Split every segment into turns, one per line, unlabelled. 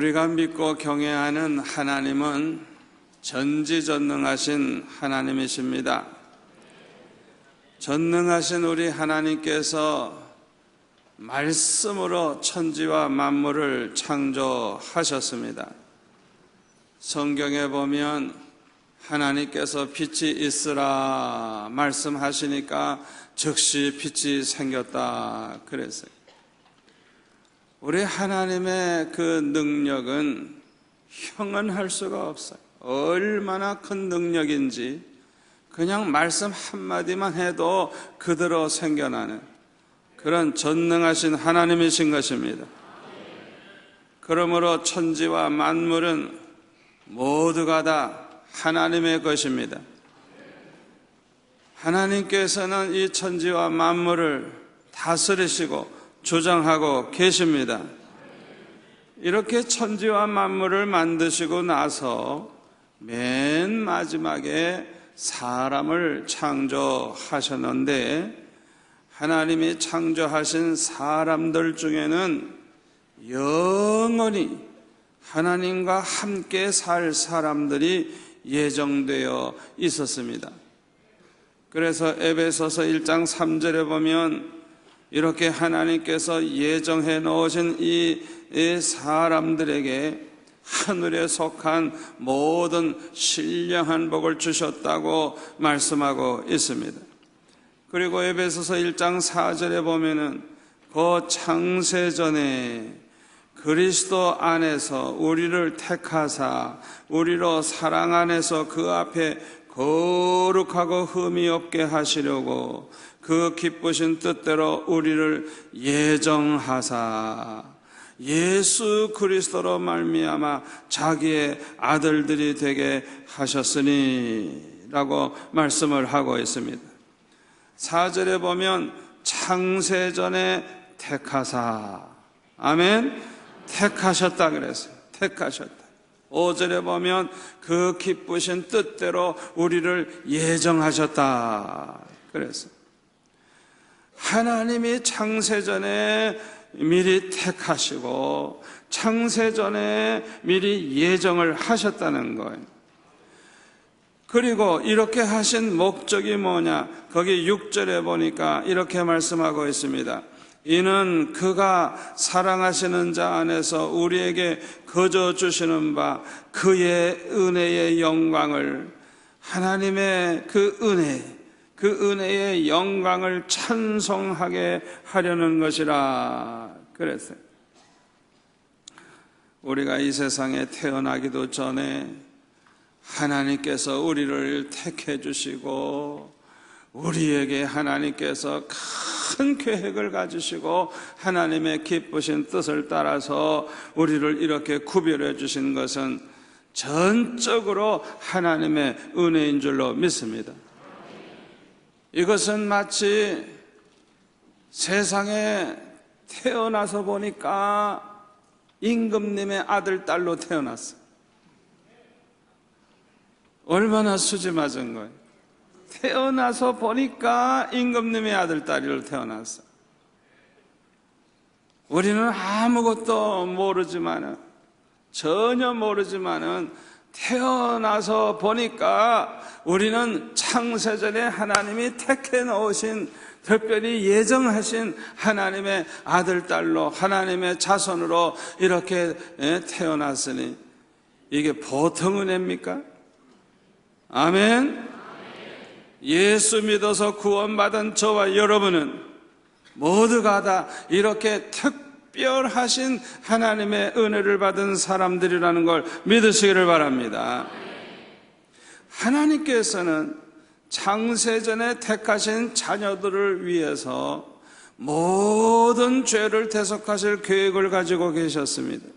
우리가 믿고 경외하는 하나님은 전지전능하신 하나님이십니다. 전능하신 우리 하나님께서 말씀으로 천지와 만물을 창조하셨습니다. 성경에 보면 하나님께서 빛이 있으라 말씀하시니까 즉시 빛이 생겼다 그랬어요. 우리 하나님의 그 능력은 형언할 수가 없어요. 얼마나 큰 능력인지 그냥 말씀 한마디만 해도 그대로 생겨나는 그런 전능하신 하나님이신 것입니다. 그러므로 천지와 만물은 모두가 다 하나님의 것입니다. 하나님께서는 이 천지와 만물을 다스리시고 조정하고 계십니다. 이렇게 천지와 만물을 만드시고 나서 맨 마지막에 사람을 창조하셨는데, 하나님이 창조하신 사람들 중에는 영원히 하나님과 함께 살 사람들이 예정되어 있었습니다. 그래서 에베소서 1장 3절에 보면 이렇게 하나님께서 예정해 놓으신 이 사람들에게 하늘에 속한 모든 신령한 복을 주셨다고 말씀하고 있습니다. 그리고 에베소서 1장 4절에 보면은 그 창세전에 그리스도 안에서 우리를 택하사 우리로 사랑 안에서 그 앞에 거룩하고 흠이 없게 하시려고 그 기쁘신 뜻대로 우리를 예정하사 예수 그리스도로 말미암아 자기의 아들들이 되게 하셨으니 라고 말씀을 하고 있습니다. 4절에 보면 창세전에 택하사, 아멘, 택하셨다 그랬어요. 택하셨다. 5절에 보면 그 기쁘신 뜻대로 우리를 예정하셨다 그랬어요. 하나님이 창세전에 미리 택하시고 창세전에 미리 예정을 하셨다는 거예요. 그리고 이렇게 하신 목적이 뭐냐? 거기 6절에 보니까 이렇게 말씀하고 있습니다. 이는 그가 사랑하시는 자 안에서 우리에게 거저 주시는 바 그의 은혜의 영광을, 하나님의 그 은혜의 영광을 찬송하게 하려는 것이라 그랬어요. 우리가 이 세상에 태어나기도 전에 하나님께서 우리를 택해 주시고 우리에게 하나님께서 큰 계획을 가지시고 하나님의 기쁘신 뜻을 따라서 우리를 이렇게 구별해 주신 것은 전적으로 하나님의 은혜인 줄로 믿습니다. 이것은 마치 세상에 태어나서 보니까 임금님의 아들, 딸로 태어났어요. 얼마나 수지 맞은 거예요. 태어나서 보니까 임금님의 아들, 딸로 태어났어요. 우리는 아무것도 모르지만은, 전혀 모르지만은 태어나서 보니까 우리는 창세전에 하나님이 택해 놓으신, 특별히 예정하신 하나님의 아들, 딸로, 하나님의 자손으로 이렇게 태어났으니 이게 보통 은혜입니까? 아멘. 예수 믿어서 구원받은 저와 여러분은 모두가 다 이렇게 특별하신 하나님의 은혜를 받은 사람들이라는 걸 믿으시기를 바랍니다. 하나님께서는 창세전에 택하신 자녀들을 위해서 모든 죄를 대속하실 계획을 가지고 계셨습니다.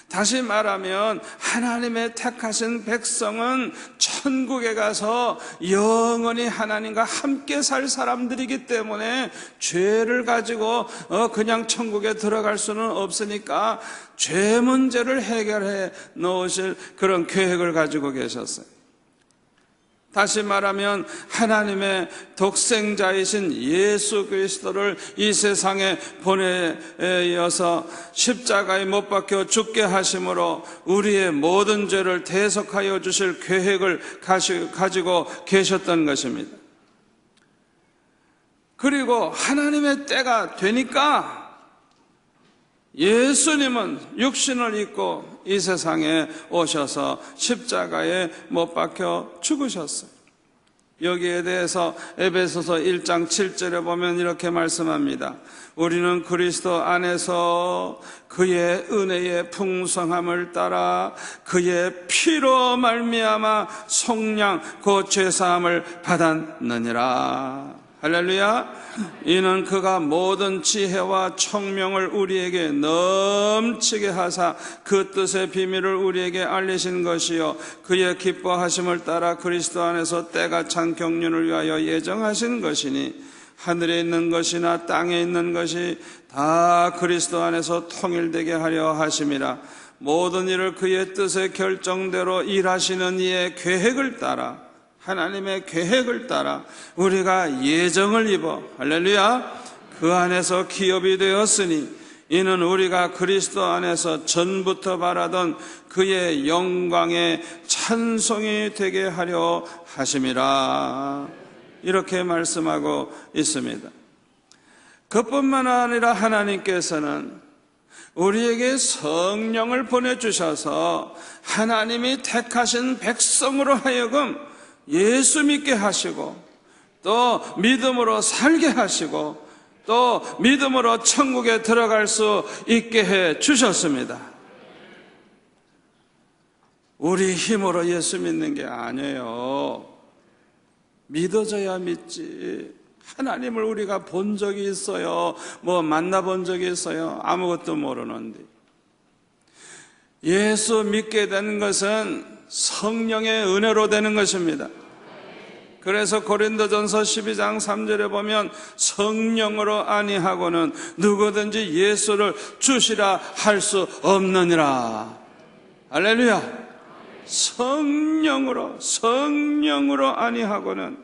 다시 말하면 하나님의 택하신 백성은 천국에 가서 영원히 하나님과 함께 살 사람들이기 때문에 죄를 가지고 그냥 천국에 들어갈 수는 없으니까 죄 문제를 해결해 놓으실 그런 계획을 가지고 계셨어요. 다시 말하면 하나님의 독생자이신 예수 그리스도를 이 세상에 보내어서 십자가에 못 박혀 죽게 하심으로 우리의 모든 죄를 대속하여 주실 계획을 가지고 계셨던 것입니다. 그리고 하나님의 때가 되니까 예수님은 육신을 입고 이 세상에 오셔서 십자가에 못 박혀 죽으셨어요. 여기에 대해서 에베소서 1장 7절에 보면 이렇게 말씀합니다. 우리는 그리스도 안에서 그의 은혜의 풍성함을 따라 그의 피로 말미암아 속량 곧 죄사함을 받았느니라. 할렐루야. 이는 그가 모든 지혜와 총명을 우리에게 넘치게 하사 그 뜻의 비밀을 우리에게 알리신 것이요 그의 기뻐하심을 따라 그리스도 안에서 때가 찬 경륜을 위하여 예정하신 것이니 하늘에 있는 것이나 땅에 있는 것이 다 그리스도 안에서 통일되게 하려 하심이라. 모든 일을 그의 뜻의 결정대로 일하시는 이의 계획을 따라, 하나님의 계획을 따라 우리가 예정을 입어 할렐루야 그 안에서 기업이 되었으니 이는 우리가 그리스도 안에서 전부터 바라던 그의 영광의 찬송이 되게 하려 하심이라. 이렇게 말씀하고 있습니다. 그뿐만 아니라 하나님께서는 우리에게 성령을 보내주셔서 하나님이 택하신 백성으로 하여금 예수 믿게 하시고 또 믿음으로 살게 하시고 또 믿음으로 천국에 들어갈 수 있게 해 주셨습니다. 우리 힘으로 예수 믿는 게 아니에요. 믿어져야 믿지. 하나님을 우리가 본 적이 있어요? 만나본 적이 있어요? 아무것도 모르는데. 예수 믿게 되는 것은 성령의 은혜로 되는 것입니다. 그래서 고린도전서 12장 3절에 보면 성령으로 아니하고는 누구든지 예수를 주시라 할 수 없느니라. 할렐루야. 성령으로 아니하고는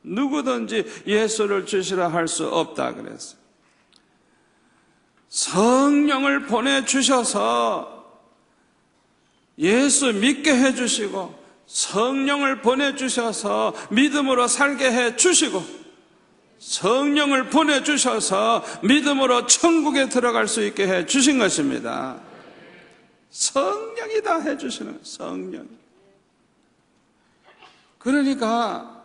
누구든지 예수를 주시라 할 수 없다 그랬어요. 성령을 보내주셔서 예수 믿게 해주시고 성령을 보내주셔서 믿음으로 살게 해주시고 성령을 보내주셔서 믿음으로 천국에 들어갈 수 있게 해주신 것입니다. 성령이 다 해주시는 거예요. 성령. 그러니까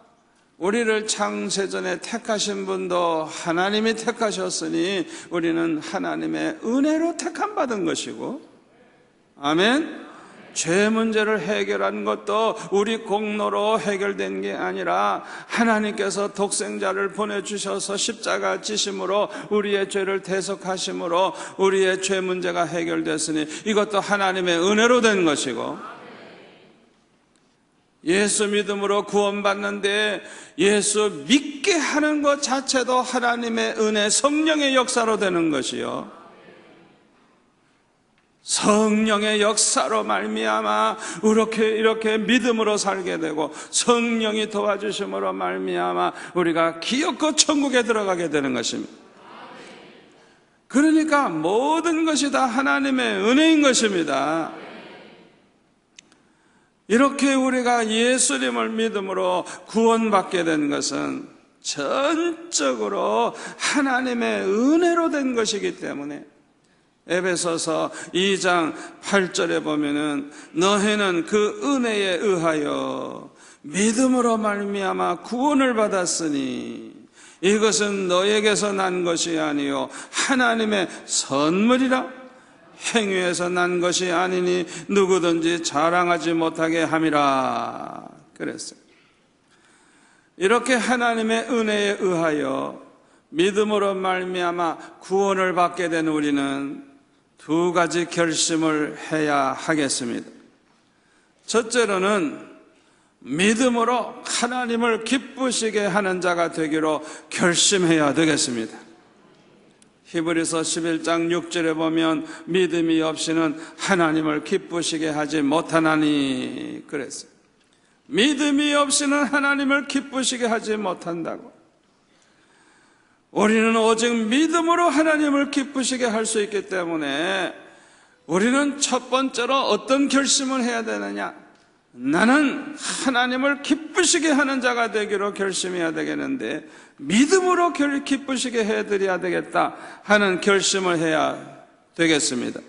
우리를 창세전에 택하신 분도 하나님이 택하셨으니 우리는 하나님의 은혜로 택함 받은 것이고, 아멘. 죄 문제를 해결한 것도 우리 공로로 해결된 게 아니라 하나님께서 독생자를 보내주셔서 십자가 지심으로 우리의 죄를 대속하심으로 우리의 죄 문제가 해결됐으니 이것도 하나님의 은혜로 된 것이고, 예수 믿음으로 구원받는데 예수 믿게 하는 것 자체도 하나님의 은혜, 성령의 역사로 되는 것이요, 성령의 역사로 말미암아 이렇게 믿음으로 살게 되고 성령이 도와주심으로 말미암아 우리가 기어코 천국에 들어가게 되는 것입니다. 그러니까 모든 것이 다 하나님의 은혜인 것입니다. 이렇게 우리가 예수님을 믿음으로 구원받게 된 것은 전적으로 하나님의 은혜로 된 것이기 때문에 에베소서 2장 8절에 보면은 너희는 그 은혜에 의하여 믿음으로 말미암아 구원을 받았으니 이것은 너에게서 난 것이 아니요 하나님의 선물이라. 행위에서 난 것이 아니니 누구든지 자랑하지 못하게 함이라 그랬어요. 이렇게 하나님의 은혜에 의하여 믿음으로 말미암아 구원을 받게 된 우리는 두 가지 결심을 해야 하겠습니다. 첫째로는 믿음으로 하나님을 기쁘시게 하는 자가 되기로 결심해야 되겠습니다. 히브리서 11장 6절에 보면 믿음이 없이는 하나님을 기쁘시게 하지 못하나니 그랬어요. 믿음이 없이는 하나님을 기쁘시게 하지 못한다고. 우리는 오직 믿음으로 하나님을 기쁘시게 할 수 있기 때문에 우리는 첫 번째로 어떤 결심을 해야 되느냐? 나는 하나님을 기쁘시게 하는 자가 되기로 결심해야 되겠는데, 믿음으로 기쁘시게 해드려야 되겠다 하는 결심을 해야 되겠습니다.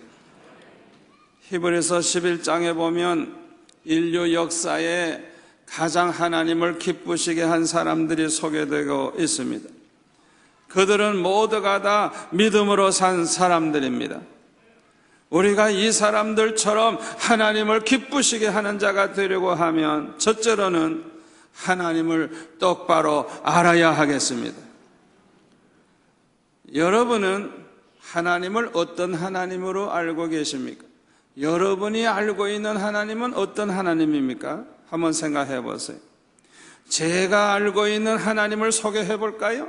히브리서 11장에 보면 인류 역사에 가장 하나님을 기쁘시게 한 사람들이 소개되고 있습니다. 그들은 모두가 다 믿음으로 산 사람들입니다. 우리가 이 사람들처럼 하나님을 기쁘시게 하는 자가 되려고 하면 첫째로는 하나님을 똑바로 알아야 하겠습니다. 여러분은 하나님을 어떤 하나님으로 알고 계십니까? 여러분이 알고 있는 하나님은 어떤 하나님입니까? 한번 생각해 보세요. 제가 알고 있는 하나님을 소개해 볼까요?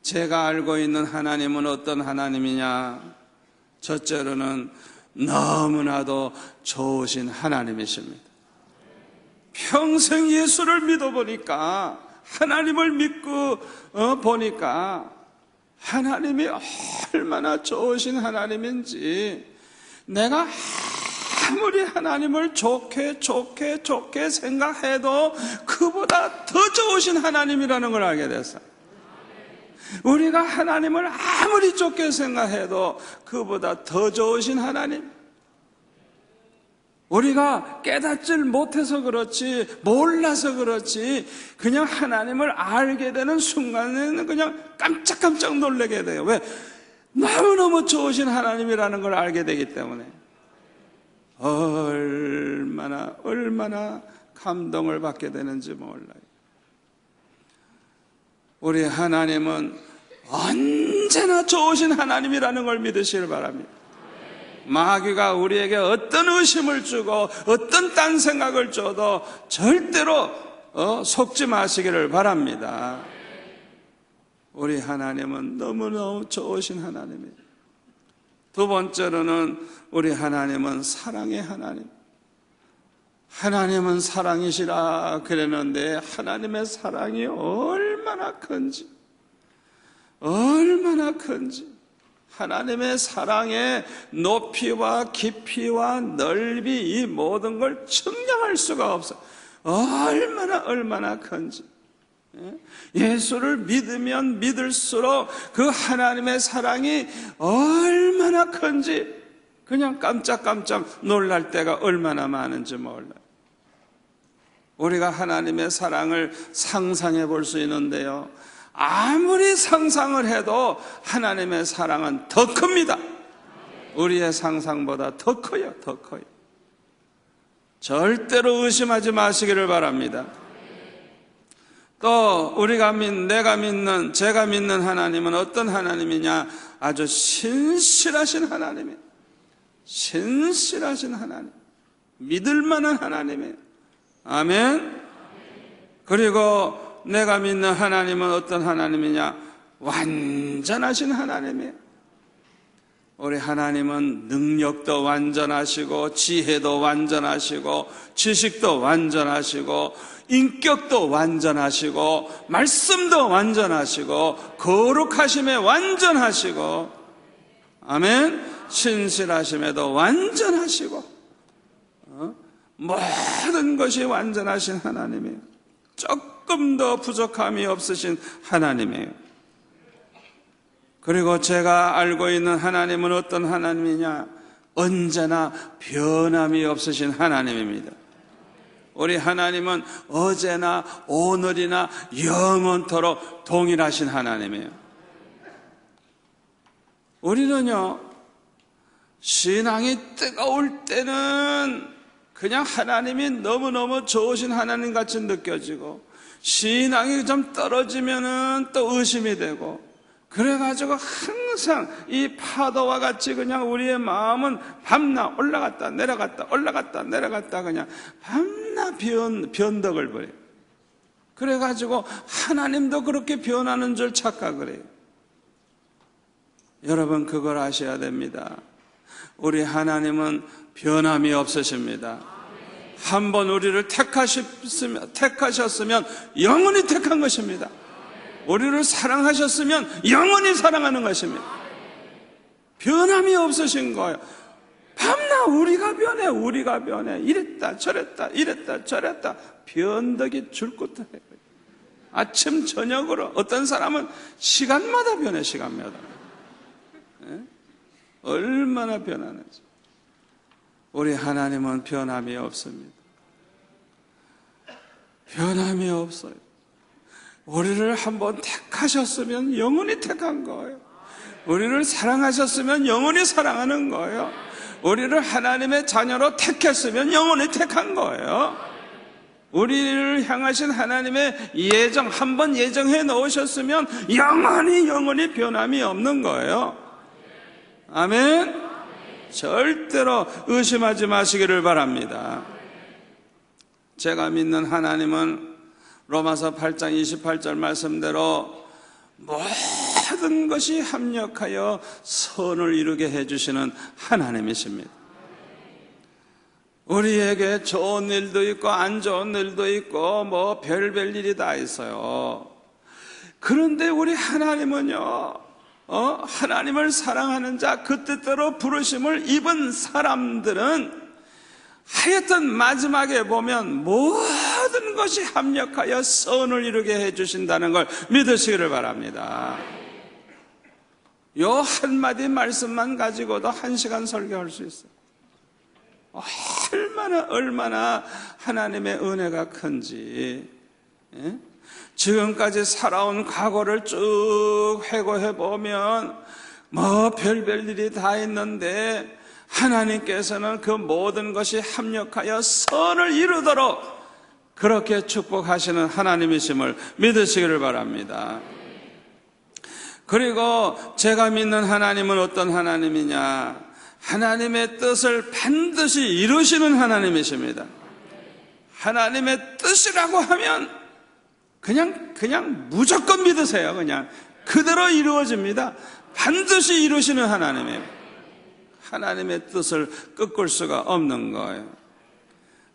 제가 알고 있는 하나님은 어떤 하나님이냐? 첫째로는 너무나도 좋으신 하나님이십니다. 평생 예수를 믿어보니까, 하나님을 믿고 보니까 하나님이 얼마나 좋으신 하나님인지, 내가 아무리 하나님을 좋게 생각해도 그보다 더 좋으신 하나님이라는 걸 알게 됐어요. 우리가 하나님을 아무리 좋게 생각해도 그보다 더 좋으신 하나님, 우리가 깨닫질 못해서 그렇지, 몰라서 그렇지, 그냥 하나님을 알게 되는 순간에는 그냥 깜짝깜짝 놀라게 돼요. 왜? 너무너무 좋으신 하나님이라는 걸 알게 되기 때문에. 얼마나 감동을 받게 되는지 몰라요. 우리 하나님은 언제나 좋으신 하나님이라는 걸 믿으시길 바랍니다. 마귀가 우리에게 어떤 의심을 주고 어떤 딴 생각을 줘도 절대로 속지 마시기를 바랍니다. 우리 하나님은 너무너무 좋으신 하나님이에요. 두 번째로는 우리 하나님은 사랑의 하나님. 하나님은 사랑이시라 그랬는데 하나님의 사랑이 얼마나 큰지, 하나님의 사랑의 높이와 깊이와 넓이, 이 모든 걸 측량할 수가 없어요. 얼마나 큰지. 예수를 믿으면 믿을수록 그 하나님의 사랑이 얼마나 큰지 그냥 깜짝깜짝 놀랄 때가 얼마나 많은지 몰라요. 우리가 하나님의 사랑을 상상해 볼 수 있는데요, 아무리 상상을 해도 하나님의 사랑은 더 큽니다. 우리의 상상보다 더 커요. 절대로 의심하지 마시기를 바랍니다. 또 제가 믿는 하나님은 어떤 하나님이냐? 아주 신실하신 하나님이에요. 신실하신 하나님, 믿을 만한 하나님이에요. 아멘. 그리고 내가 믿는 하나님은 어떤 하나님이냐? 완전하신 하나님이에요. 우리 하나님은 능력도 완전하시고, 지혜도 완전하시고, 지식도 완전하시고, 인격도 완전하시고, 말씀도 완전하시고, 거룩하심에 완전하시고, 아멘. 신실하심에도 완전하시고, 모든 것이 완전하신 하나님이에요. 조금 더 부족함이 없으신 하나님이에요. 그리고 제가 알고 있는 하나님은 어떤 하나님이냐? 언제나 변함이 없으신 하나님입니다. 우리 하나님은 어제나 오늘이나 영원토록 동일하신 하나님이에요. 우리는요, 신앙이 뜨거울 때는 그냥 하나님이 너무너무 좋으신 하나님 같이 느껴지고, 신앙이 좀 떨어지면은 또 의심이 되고, 그래가지고 항상 이 파도와 같이 그냥 우리의 마음은 밤낮 올라갔다 내려갔다 그냥 밤낮 변덕을 벌여요. 그래가지고 하나님도 그렇게 변하는 줄 착각을 해요. 여러분, 그걸 아셔야 됩니다. 우리 하나님은 변함이 없으십니다. 한번 우리를 택하셨으면 영원히 택한 것입니다. 우리를 사랑하셨으면 영원히 사랑하는 것입니다. 변함이 없으신 거예요. 밤낮 우리가 변해. 이랬다 저랬다 변덕이 줄 것도 해요. 아침 저녁으로 어떤 사람은 시간마다 변해. 시간마다. 얼마나 변하는지. 우리 하나님은 변함이 없습니다. 변함이 없어요. 우리를 한번 택하셨으면 영원히 택한 거예요. 우리를 사랑하셨으면 영원히 사랑하는 거예요. 우리를 하나님의 자녀로 택했으면 영원히 택한 거예요. 우리를 향하신 하나님의 예정, 한번 예정해 놓으셨으면 영원히 변함이 없는 거예요. 아멘. 절대로 의심하지 마시기를 바랍니다. 제가 믿는 하나님은 로마서 8장 28절 말씀대로 모든 것이 합력하여 선을 이루게 해주시는 하나님이십니다. 우리에게 좋은 일도 있고 안 좋은 일도 있고 뭐 별별 일이 다 있어요. 그런데 우리 하나님은요, 하나님을 사랑하는 자, 그 뜻대로 부르심을 입은 사람들은 하여튼 마지막에 보면 모든 것이 합력하여 선을 이루게 해주신다는 걸 믿으시기를 바랍니다. 요 한마디 말씀만 가지고도 1시간 설교할 수 있어요. 얼마나 하나님의 은혜가 큰지. 지금까지 살아온 과거를 쭉 회고해 보면 뭐 별별 일이 다 있는데 하나님께서는 그 모든 것이 합력하여 선을 이루도록 그렇게 축복하시는 하나님이심을 믿으시기를 바랍니다. 그리고 제가 믿는 하나님은 어떤 하나님이냐? 하나님의 뜻을 반드시 이루시는 하나님이십니다. 하나님의 뜻이라고 하면 그냥 무조건 믿으세요. 그냥 그대로 이루어집니다. 반드시 이루시는 하나님이에요. 하나님의 뜻을 꺾을 수가 없는 거예요.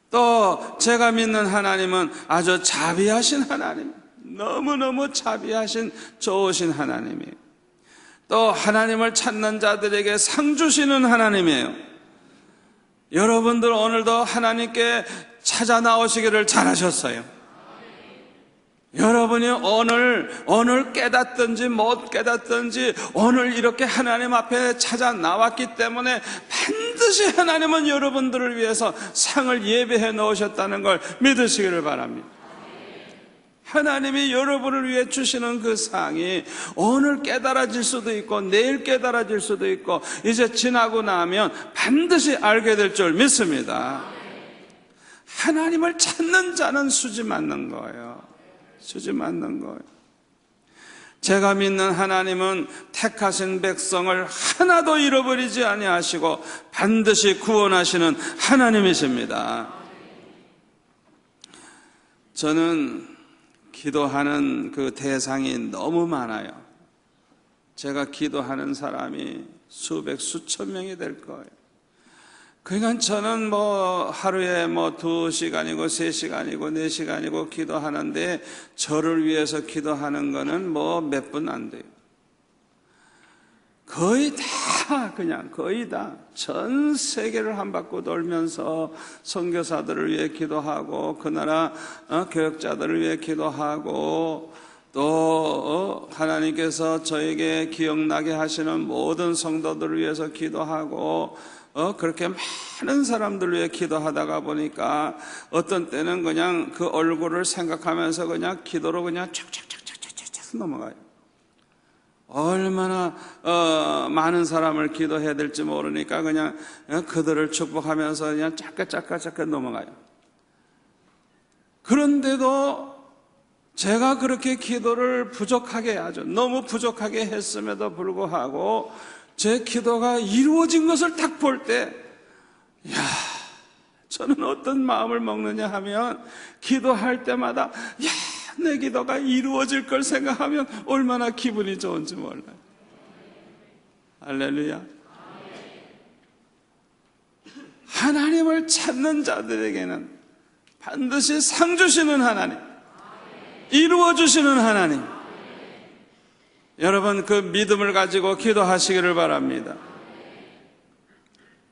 또 제가 믿는 하나님은 아주 자비하신 하나님, 너무너무 자비하신 좋으신 하나님이에요. 또 하나님을 찾는 자들에게 상 주시는 하나님이에요. 여러분들 오늘도 하나님께 찾아 나오시기를 잘하셨어요. 여러분이 오늘 깨닫든지 못 깨닫든지 오늘 이렇게 하나님 앞에 찾아 나왔기 때문에 반드시 하나님은 여러분들을 위해서 상을 예비해 놓으셨다는 걸 믿으시기를 바랍니다. 하나님이 여러분을 위해 주시는 그 상이 오늘 깨달아질 수도 있고 내일 깨달아질 수도 있고 이제 지나고 나면 반드시 알게 될 줄 믿습니다. 하나님을 찾는 자는 수지 맞는 거예요. 수지 맞는 거예요. 제가 믿는 하나님은 택하신 백성을 하나도 잃어버리지 아니하시고 반드시 구원하시는 하나님이십니다. 저는 기도하는 그 대상이 너무 많아요. 제가 기도하는 사람이 수백, 수천 명이 될 거예요. 그러니까 저는 하루에 2시간이고 3시간이고 4시간이고 기도하는데 저를 위해서 기도하는 거는 몇 분 안 돼요. 거의 다 전 세계를 한 바퀴 돌면서 선교사들을 위해 기도하고 그 나라 교역자들을 위해 기도하고 또 하나님께서 저에게 기억나게 하시는 모든 성도들을 위해서 기도하고 그렇게 많은 사람들을 위해 기도하다가 보니까 어떤 때는 그냥 그 얼굴을 생각하면서 그냥 기도로 그냥 촥촥촥촥촥 넘어가요. 얼마나 많은 사람을 기도해야 될지 모르니까 그냥 그들을 축복하면서 그냥 잠깐 넘어가요. 그런데도 제가 그렇게 기도를 부족하게 하죠. 너무 부족하게 했음에도 불구하고 제 기도가 이루어진 것을 딱 볼 때, 저는 어떤 마음을 먹느냐 하면, 기도할 때마다, 내 기도가 이루어질 걸 생각하면 얼마나 기분이 좋은지 몰라요. 할렐루야. 하나님을 찾는 자들에게는 반드시 상 주시는 하나님, 이루어 주시는 하나님. 여러분, 그 믿음을 가지고 기도하시기를 바랍니다.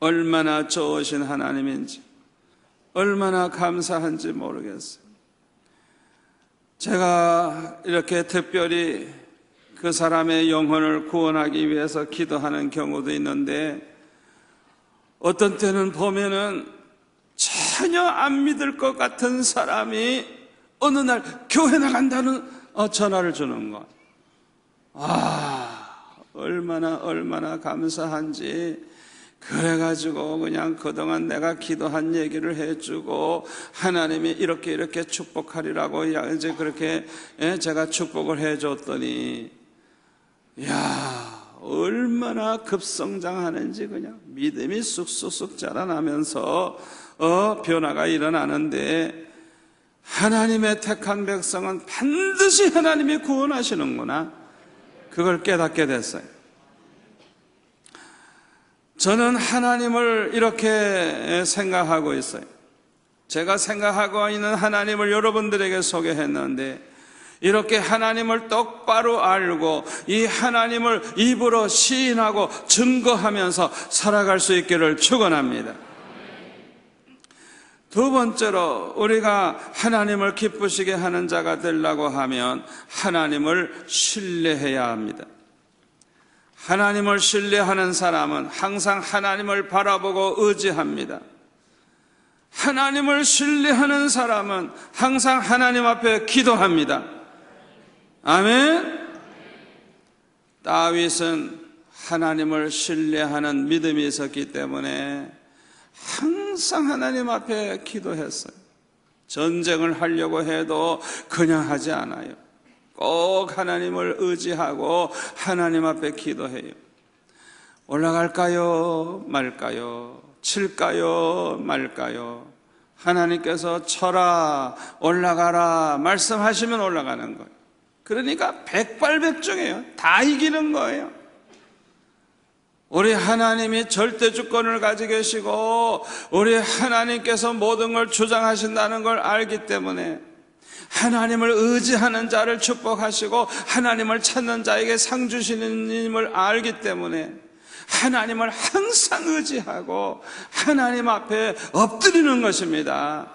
얼마나 좋으신 하나님인지, 얼마나 감사한지 모르겠어요. 제가 이렇게 특별히 그 사람의 영혼을 구원하기 위해서 기도하는 경우도 있는데, 어떤 때는 보면은 전혀 안 믿을 것 같은 사람이 어느 날 교회 나간다는 전화를 주는 것. 얼마나 감사한지. 그래가지고 그냥 그동안 내가 기도한 얘기를 해주고 하나님이 이렇게 축복하리라고 이제 그렇게 제가 축복을 해줬더니, 얼마나 급성장하는지. 그냥 믿음이 쑥쑥 자라나면서 변화가 일어나는데, 하나님의 택한 백성은 반드시 하나님이 구원하시는구나, 그걸 깨닫게 됐어요. 저는 하나님을 이렇게 생각하고 있어요. 제가 생각하고 있는 하나님을 여러분들에게 소개했는데, 이렇게 하나님을 똑바로 알고 이 하나님을 입으로 시인하고 증거하면서 살아갈 수 있기를 축원합니다. 두 번째로, 우리가 하나님을 기쁘시게 하는 자가 되려고 하면 하나님을 신뢰해야 합니다. 하나님을 신뢰하는 사람은 항상 하나님을 바라보고 의지합니다. 하나님을 신뢰하는 사람은 항상 하나님 앞에 기도합니다. 아멘. 다윗은 하나님을 신뢰하는 믿음이 있었기 때문에 항상 하나님 앞에 기도했어요. 전쟁을 하려고 해도 그냥 하지 않아요. 꼭 하나님을 의지하고 하나님 앞에 기도해요. 올라갈까요 말까요? 칠까요 말까요? 하나님께서 쳐라, 올라가라 말씀하시면 올라가는 거예요. 그러니까 백발백중이에요. 다 이기는 거예요. 우리 하나님이 절대 주권을 가지고 계시고 우리 하나님께서 모든 걸 주장하신다는 걸 알기 때문에, 하나님을 의지하는 자를 축복하시고 하나님을 찾는 자에게 상 주시는 님을 알기 때문에 하나님을 항상 의지하고 하나님 앞에 엎드리는 것입니다.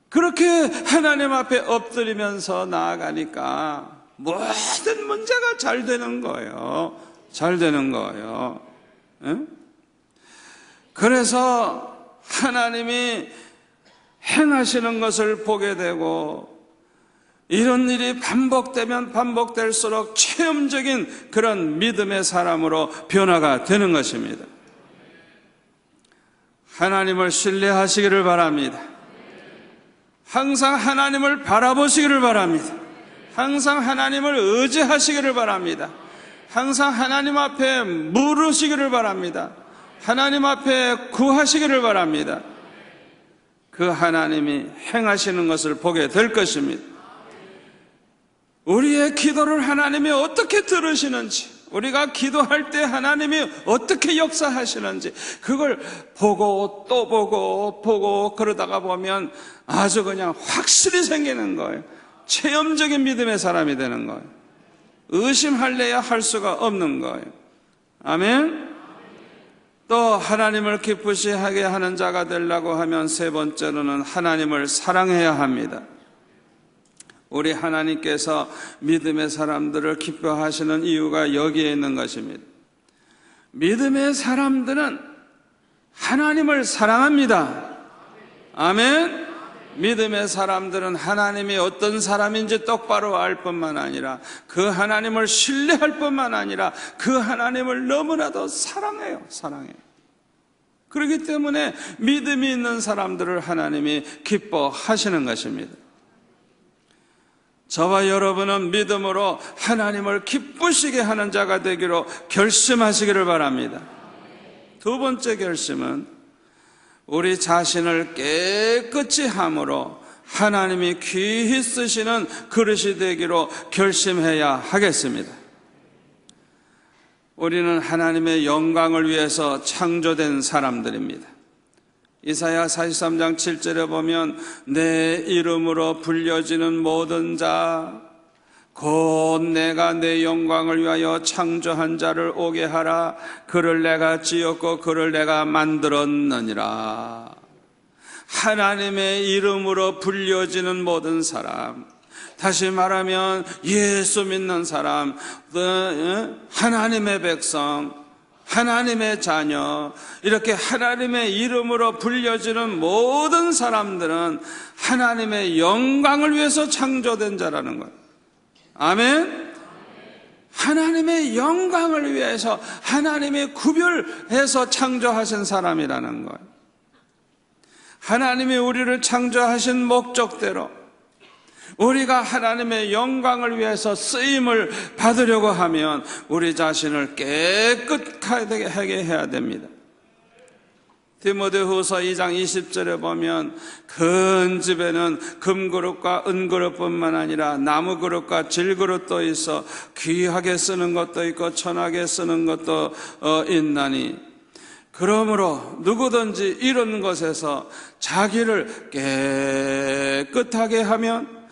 그렇게 하나님 앞에 엎드리면서 나아가니까 모든 문제가 잘 되는 거예요. 잘 되는 거예요. 그래서 하나님이 행하시는 것을 보게 되고, 이런 일이 반복되면 반복될수록 체험적인 그런 믿음의 사람으로 변화가 되는 것입니다. 하나님을 신뢰하시기를 바랍니다. 항상 하나님을 바라보시기를 바랍니다. 항상 하나님을 의지하시기를 바랍니다. 항상 하나님 앞에 물으시기를 바랍니다. 하나님 앞에 구하시기를 바랍니다. 그 하나님이 행하시는 것을 보게 될 것입니다. 우리의 기도를 하나님이 어떻게 들으시는지, 우리가 기도할 때 하나님이 어떻게 역사하시는지, 그걸 보고 또 보고 그러다가 보면 아주 그냥 확실히 생기는 거예요. 체험적인 믿음의 사람이 되는 거예요. 의심할래야 할 수가 없는 거예요. 아멘. 또 하나님을 기쁘시하게 하는 자가 되려고 하면 세 번째로는 하나님을 사랑해야 합니다. 우리 하나님께서 믿음의 사람들을 기뻐하시는 이유가 여기에 있는 것입니다. 믿음의 사람들은 하나님을 사랑합니다. 아멘. 믿음의 사람들은 하나님이 어떤 사람인지 똑바로 알 뿐만 아니라 그 하나님을 신뢰할 뿐만 아니라 그 하나님을 너무나도 사랑해요. 그렇기 때문에 믿음이 있는 사람들을 하나님이 기뻐하시는 것입니다. 저와 여러분은 믿음으로 하나님을 기쁘시게 하는 자가 되기로 결심하시기를 바랍니다. 두 번째 결심은 우리 자신을 깨끗이 함으로 하나님이 귀히 쓰시는 그릇이 되기로 결심해야 하겠습니다. 우리는 하나님의 영광을 위해서 창조된 사람들입니다. 이사야 43장 7절에 보면 내 이름으로 불려지는 모든 자 곧 내가 내 영광을 위하여 창조한 자를 오게 하라. 그를 내가 지었고 그를 내가 만들었느니라. 하나님의 이름으로 불려지는 모든 사람, 다시 말하면 예수 믿는 사람, 하나님의 백성, 하나님의 자녀, 이렇게 하나님의 이름으로 불려지는 모든 사람들은 하나님의 영광을 위해서 창조된 자라는 거예요. 아멘. 하나님의 영광을 위해서 하나님의 구별해서 창조하신 사람이라는 거예요. 하나님이 우리를 창조하신 목적대로 우리가 하나님의 영광을 위해서 쓰임을 받으려고 하면 우리 자신을 깨끗하게 하게 해야 됩니다. 디모데후서 2장 20절에 보면 큰 집에는 금그릇과 은그릇뿐만 아니라 나무그릇과 질그릇도 있어 귀하게 쓰는 것도 있고 천하게 쓰는 것도 있나니 그러므로 누구든지 이런 것에서 자기를 깨끗하게 하면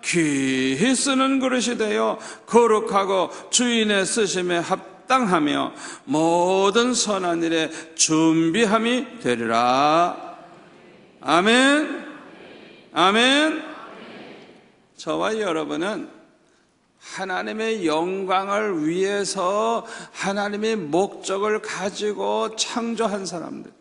귀히 쓰는 그릇이 되어 거룩하고 주인의 쓰심에 합당하며 모든 선한 일에 준비함이 되리라. 아멘. 아멘. 저와 여러분은 하나님의 영광을 위해서 하나님의 목적을 가지고 창조한 사람들.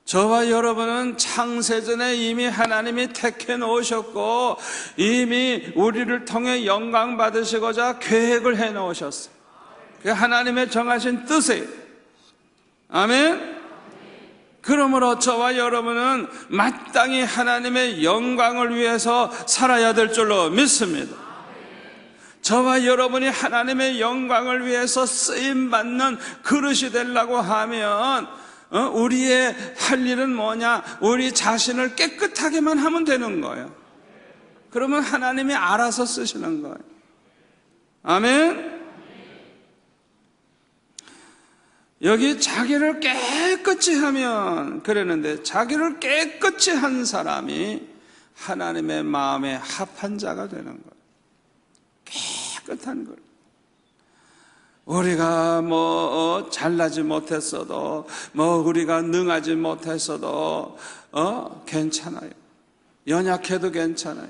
저와 여러분은 창세전에 이미 하나님이 택해 놓으셨고 이미 우리를 통해 영광 받으시고자 계획을 해 놓으셨어요. 그게 하나님의 정하신 뜻이에요. 아멘. 그러므로 저와 여러분은 마땅히 하나님의 영광을 위해서 살아야 될 줄로 믿습니다. 저와 여러분이 하나님의 영광을 위해서 쓰임받는 그릇이 되려고 하면 우리의 할 일은 뭐냐? 우리 자신을 깨끗하게만 하면 되는 거예요. 그러면 하나님이 알아서 쓰시는 거예요. 아멘. 여기 자기를 깨끗이 하면 그랬는데 자기를 깨끗이 한 사람이 하나님의 마음에 합한 자가 되는 거예요. 깨끗한 것. 우리가 잘나지 못했어도 우리가 능하지 못했어도 괜찮아요. 연약해도 괜찮아요.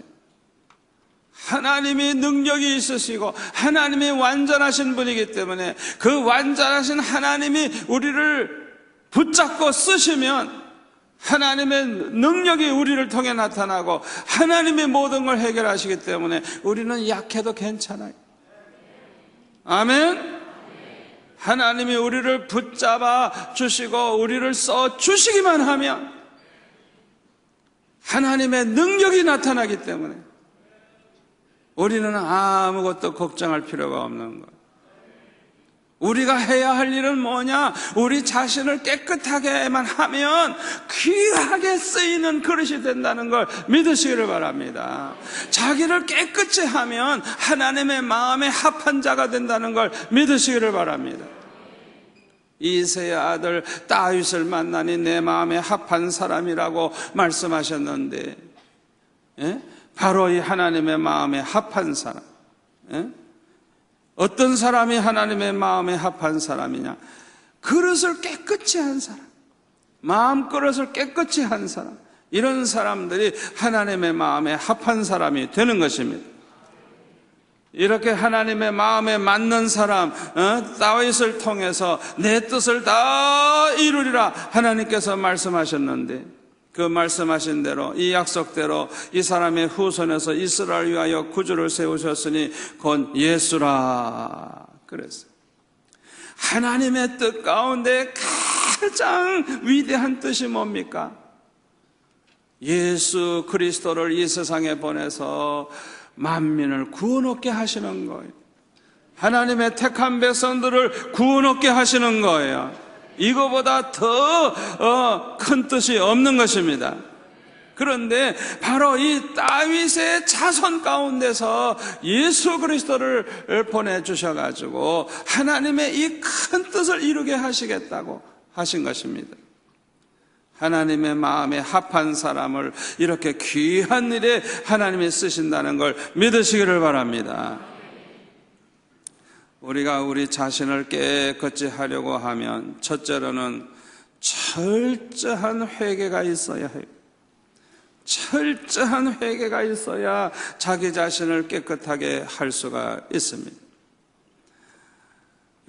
하나님이 능력이 있으시고 하나님이 완전하신 분이기 때문에 그 완전하신 하나님이 우리를 붙잡고 쓰시면 하나님의 능력이 우리를 통해 나타나고 하나님이 모든 걸 해결하시기 때문에 우리는 약해도 괜찮아요. 아멘. 하나님이 우리를 붙잡아 주시고 우리를 써 주시기만 하면 하나님의 능력이 나타나기 때문에 우리는 아무것도 걱정할 필요가 없는 거예요. 우리가 해야 할 일은 뭐냐? 우리 자신을 깨끗하게만 하면 귀하게 쓰이는 그릇이 된다는 걸 믿으시기를 바랍니다. 자기를 깨끗이 하면 하나님의 마음에 합한 자가 된다는 걸 믿으시기를 바랍니다. 이새의 아들 다윗을 만나니 내 마음에 합한 사람이라고 말씀하셨는데 바로 이 하나님의 마음에 합한 사람. 어떤 사람이 하나님의 마음에 합한 사람이냐? 그릇을 깨끗이 한 사람, 마음 그릇을 깨끗이 한 사람, 이런 사람들이 하나님의 마음에 합한 사람이 되는 것입니다. 이렇게 하나님의 마음에 맞는 사람, 다윗을 통해서 내 뜻을 다 이루리라 하나님께서 말씀하셨는데 그 말씀하신 대로 이 약속대로 이 사람의 후손에서 이스라엘 위하여 구주를 세우셨으니 곧 예수라 그랬어요. 하나님의 뜻 가운데 가장 위대한 뜻이 뭡니까? 예수 그리스도를 이 세상에 보내서 만민을 구원 얻게 하시는 거예요. 하나님의 택한 백성들을 구원 얻게 하시는 거예요. 이거보다 더 큰 뜻이 없는 것입니다. 그런데 바로 이 다윗의 자손 가운데서 예수 그리스도를 보내주셔가지고 하나님의 이 큰 뜻을 이루게 하시겠다고 하신 것입니다. 하나님의 마음에 합한 사람을 이렇게 귀한 일에 하나님이 쓰신다는 걸 믿으시기를 바랍니다. 우리가 우리 자신을 깨끗이 하려고 하면 첫째로는 철저한 회개가 있어야 해요. 철저한 회개가 있어야 자기 자신을 깨끗하게 할 수가 있습니다.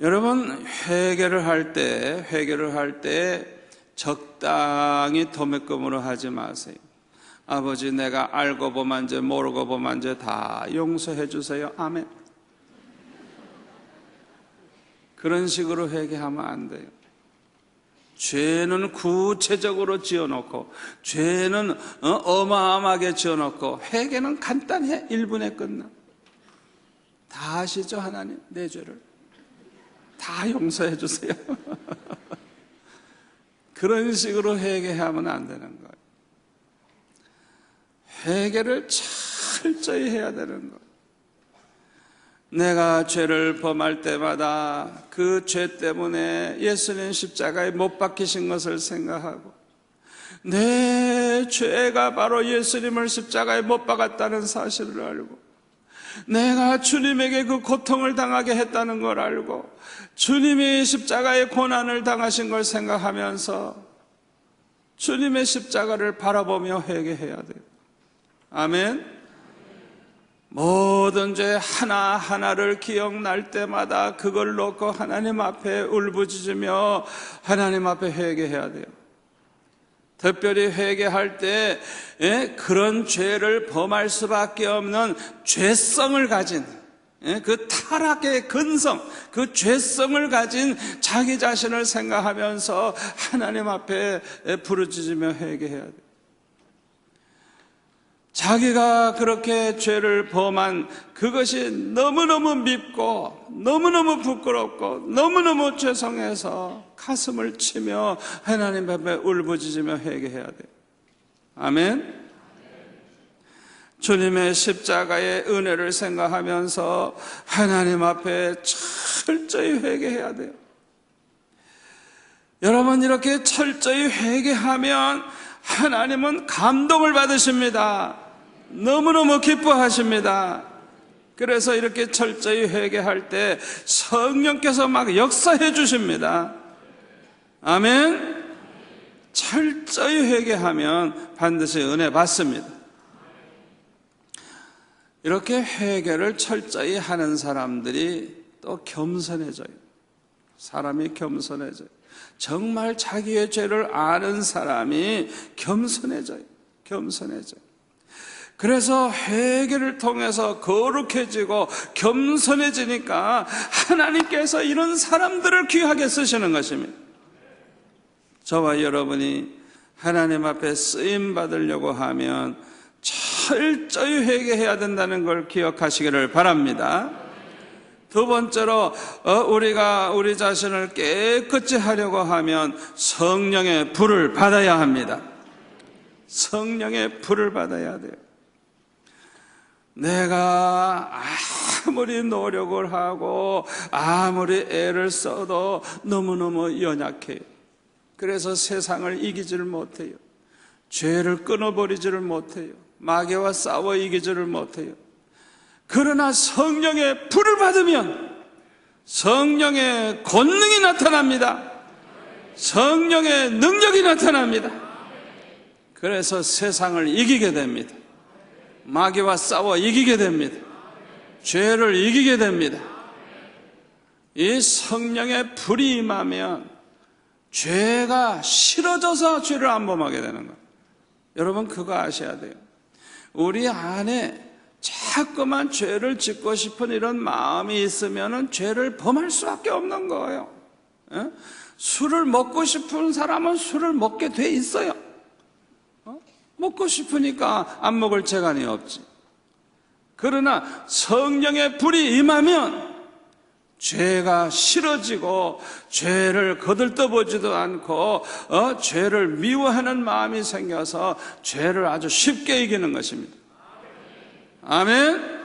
여러분, 회개를 할 때 적당히 도매금으로 하지 마세요. 아버지, 내가 알고 보만지 모르고 보만지 다 용서해 주세요. 아멘. 그런 식으로 회개하면 안 돼요. 죄는 구체적으로 지어놓고, 죄는 어마어마하게 지어놓고, 회개는 간단해. 1분에 끝나. 다 아시죠, 하나님? 내 죄를 다 용서해 주세요. 그런 식으로 회개하면 안 되는 거예요. 회개를 철저히 해야 되는 거예요. 내가 죄를 범할 때마다 그 죄 때문에 예수님 십자가에 못 박히신 것을 생각하고, 내 죄가 바로 예수님을 십자가에 못 박았다는 사실을 알고, 내가 주님에게 그 고통을 당하게 했다는 걸 알고, 주님이 십자가의 고난을 당하신 걸 생각하면서 주님의 십자가를 바라보며 회개해야 돼요. 아멘. 모든 죄 하나하나를 기억날 때마다 그걸 놓고 하나님 앞에 울부짖으며 하나님 앞에 회개해야 돼요. 특별히 회개할 때 그런 죄를 범할 수밖에 없는 죄성을 가진, 그 타락의 근성, 그 죄성을 가진 자기 자신을 생각하면서 하나님 앞에 부르짖으며 회개해야 돼요. 자기가 그렇게 죄를 범한 그것이 너무너무 밉고 너무너무 부끄럽고 너무너무 죄송해서 가슴을 치며 하나님 앞에 울부짖으며 회개해야 돼요. 아멘. 주님의 십자가의 은혜를 생각하면서 하나님 앞에 철저히 회개해야 돼요. 여러분, 이렇게 철저히 회개하면 하나님은 감동을 받으십니다. 너무너무 기뻐하십니다. 그래서 이렇게 철저히 회개할 때 성령께서 막 역사해 주십니다. 아멘. 철저히 회개하면 반드시 은혜 받습니다. 이렇게 회개를 철저히 하는 사람들이 또 겸손해져요. 사람이 겸손해져요. 정말 자기의 죄를 아는 사람이 겸손해져요. 그래서 회개를 통해서 거룩해지고 겸손해지니까 하나님께서 이런 사람들을 귀하게 쓰시는 것입니다. 저와 여러분이 하나님 앞에 쓰임 받으려고 하면 철저히 회개해야 된다는 걸 기억하시기를 바랍니다. 두 번째로, 우리가 우리 자신을 깨끗이 하려고 하면 성령의 불을 받아야 합니다. 성령의 불을 받아야 돼요. 내가 아무리 노력을 하고 아무리 애를 써도 너무너무 연약해요. 그래서 세상을 이기지를 못해요. 죄를 끊어버리지를 못해요. 마귀와 싸워 이기지를 못해요. 그러나 성령의 불을 받으면 성령의 권능이 나타납니다. 성령의 능력이 나타납니다. 그래서 세상을 이기게 됩니다. 마귀와 싸워 이기게 됩니다. 죄를 이기게 됩니다. 이 성령의 불이 임하면 죄가 싫어져서 죄를 안 범하게 되는 거예요. 여러분, 그거 아셔야 돼요. 우리 안에 자꾸만 죄를 짓고 싶은 이런 마음이 있으면 죄를 범할 수밖에 없는 거예요. 술을 먹고 싶은 사람은 술을 먹게 돼 있어요. 먹고 싶으니까 안 먹을 재간이 없지. 그러나 성령의 불이 임하면 죄가 싫어지고 죄를 거들떠보지도 않고 죄를 미워하는 마음이 생겨서 죄를 아주 쉽게 이기는 것입니다. 아멘.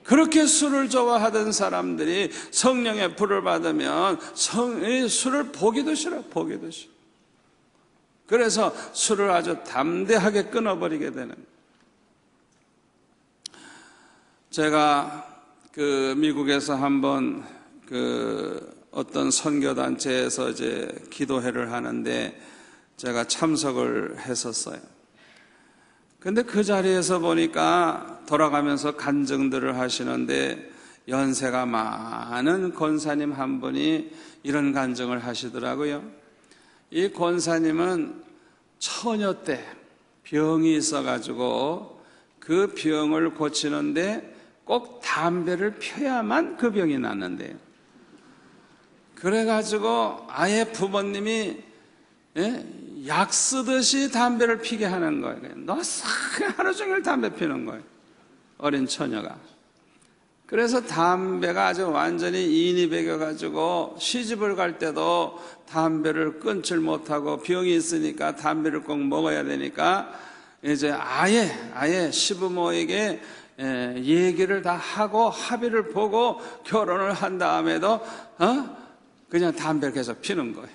그렇게 술을 좋아하던 사람들이 성령의 불을 받으면 술을 보기도 싫어. 그래서 술을 아주 담대하게 끊어버리게 되는 거예요. 제가 미국에서 한번 어떤 선교단체에서 이제 기도회를 하는데 제가 참석을 했었어요. 근데 그 자리에서 보니까 돌아가면서 간증들을 하시는데 연세가 많은 권사님 한 분이 이런 간증을 하시더라고요. 이 권사님은 처녀 때 병이 있어가지고 그 병을 고치는데 꼭 담배를 펴야만 그 병이 낫는데요. 그래가지고 아예 부모님이 약 쓰듯이 담배를 피게 하는 거예요. 너 하루 종일 담배 피는 거예요. 어린 처녀가. 그래서 담배가 아주 완전히 인이 배겨가지고 시집을 갈 때도 담배를 끊질 못하고 병이 있으니까 담배를 꼭 먹어야 되니까 이제 아예 시부모에게 얘기를 다 하고 합의를 보고 결혼을 한 다음에도 그냥 담배를 계속 피는 거예요.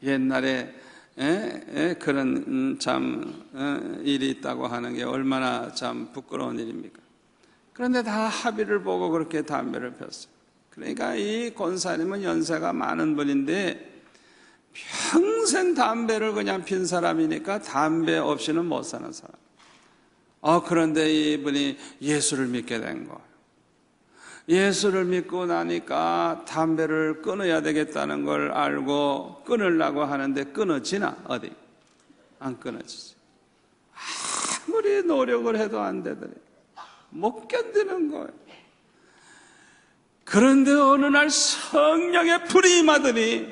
옛날에 그런 일이 있다고 하는 게 얼마나 참 부끄러운 일입니까? 그런데 다 합의를 보고 그렇게 담배를 폈어요. 그러니까 이 권사님은 연세가 많은 분인데 평생 담배를 그냥 핀 사람이니까 담배 없이는 못 사는 사람. 그런데 이분이 예수를 믿게 된 거예요. 예수를 믿고 나니까 담배를 끊어야 되겠다는 걸 알고 끊으려고 하는데 끊어지나? 어디? 안 끊어지지. 아무리 노력을 해도 안 되더니 못 견디는 거예요. 그런데 어느 날 성령의 불이 임하더니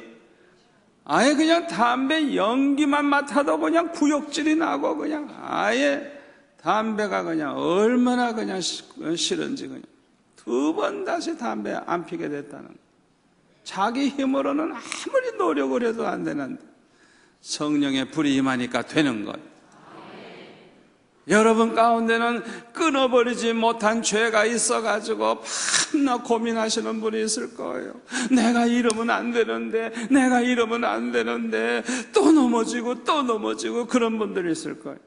아예 그냥 담배 연기만 맡아도 그냥 구역질이 나고 그냥 아예 담배가 그냥 얼마나 그냥 싫은지 그냥 2번 다시 담배 안 피게 됐다는 거예요. 자기 힘으로는 아무리 노력을 해도 안 되는데 성령의 불이 임하니까 되는 거예요. 여러분 가운데는 끊어버리지 못한 죄가 있어가지고 밤낮 고민하시는 분이 있을 거예요. 내가 이러면 안 되는데 또 넘어지고 그런 분들이 있을 거예요.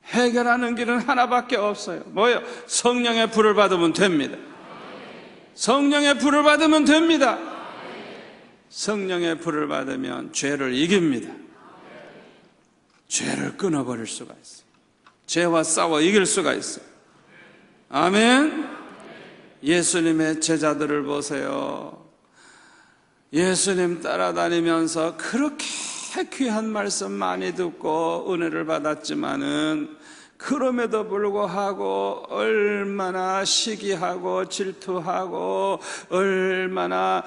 해결하는 길은 하나밖에 없어요. 뭐예요? 성령의 불을 받으면 됩니다. 성령의 불을 받으면 됩니다. 성령의 불을 받으면 죄를 이깁니다. 죄를 끊어버릴 수가 있어요. 죄와 싸워 이길 수가 있어요. 아멘. 예수님의 제자들을 보세요. 예수님 따라다니면서 그렇게 귀한 말씀 많이 듣고 은혜를 받았지만은 그럼에도 불구하고 얼마나 시기하고 질투하고 얼마나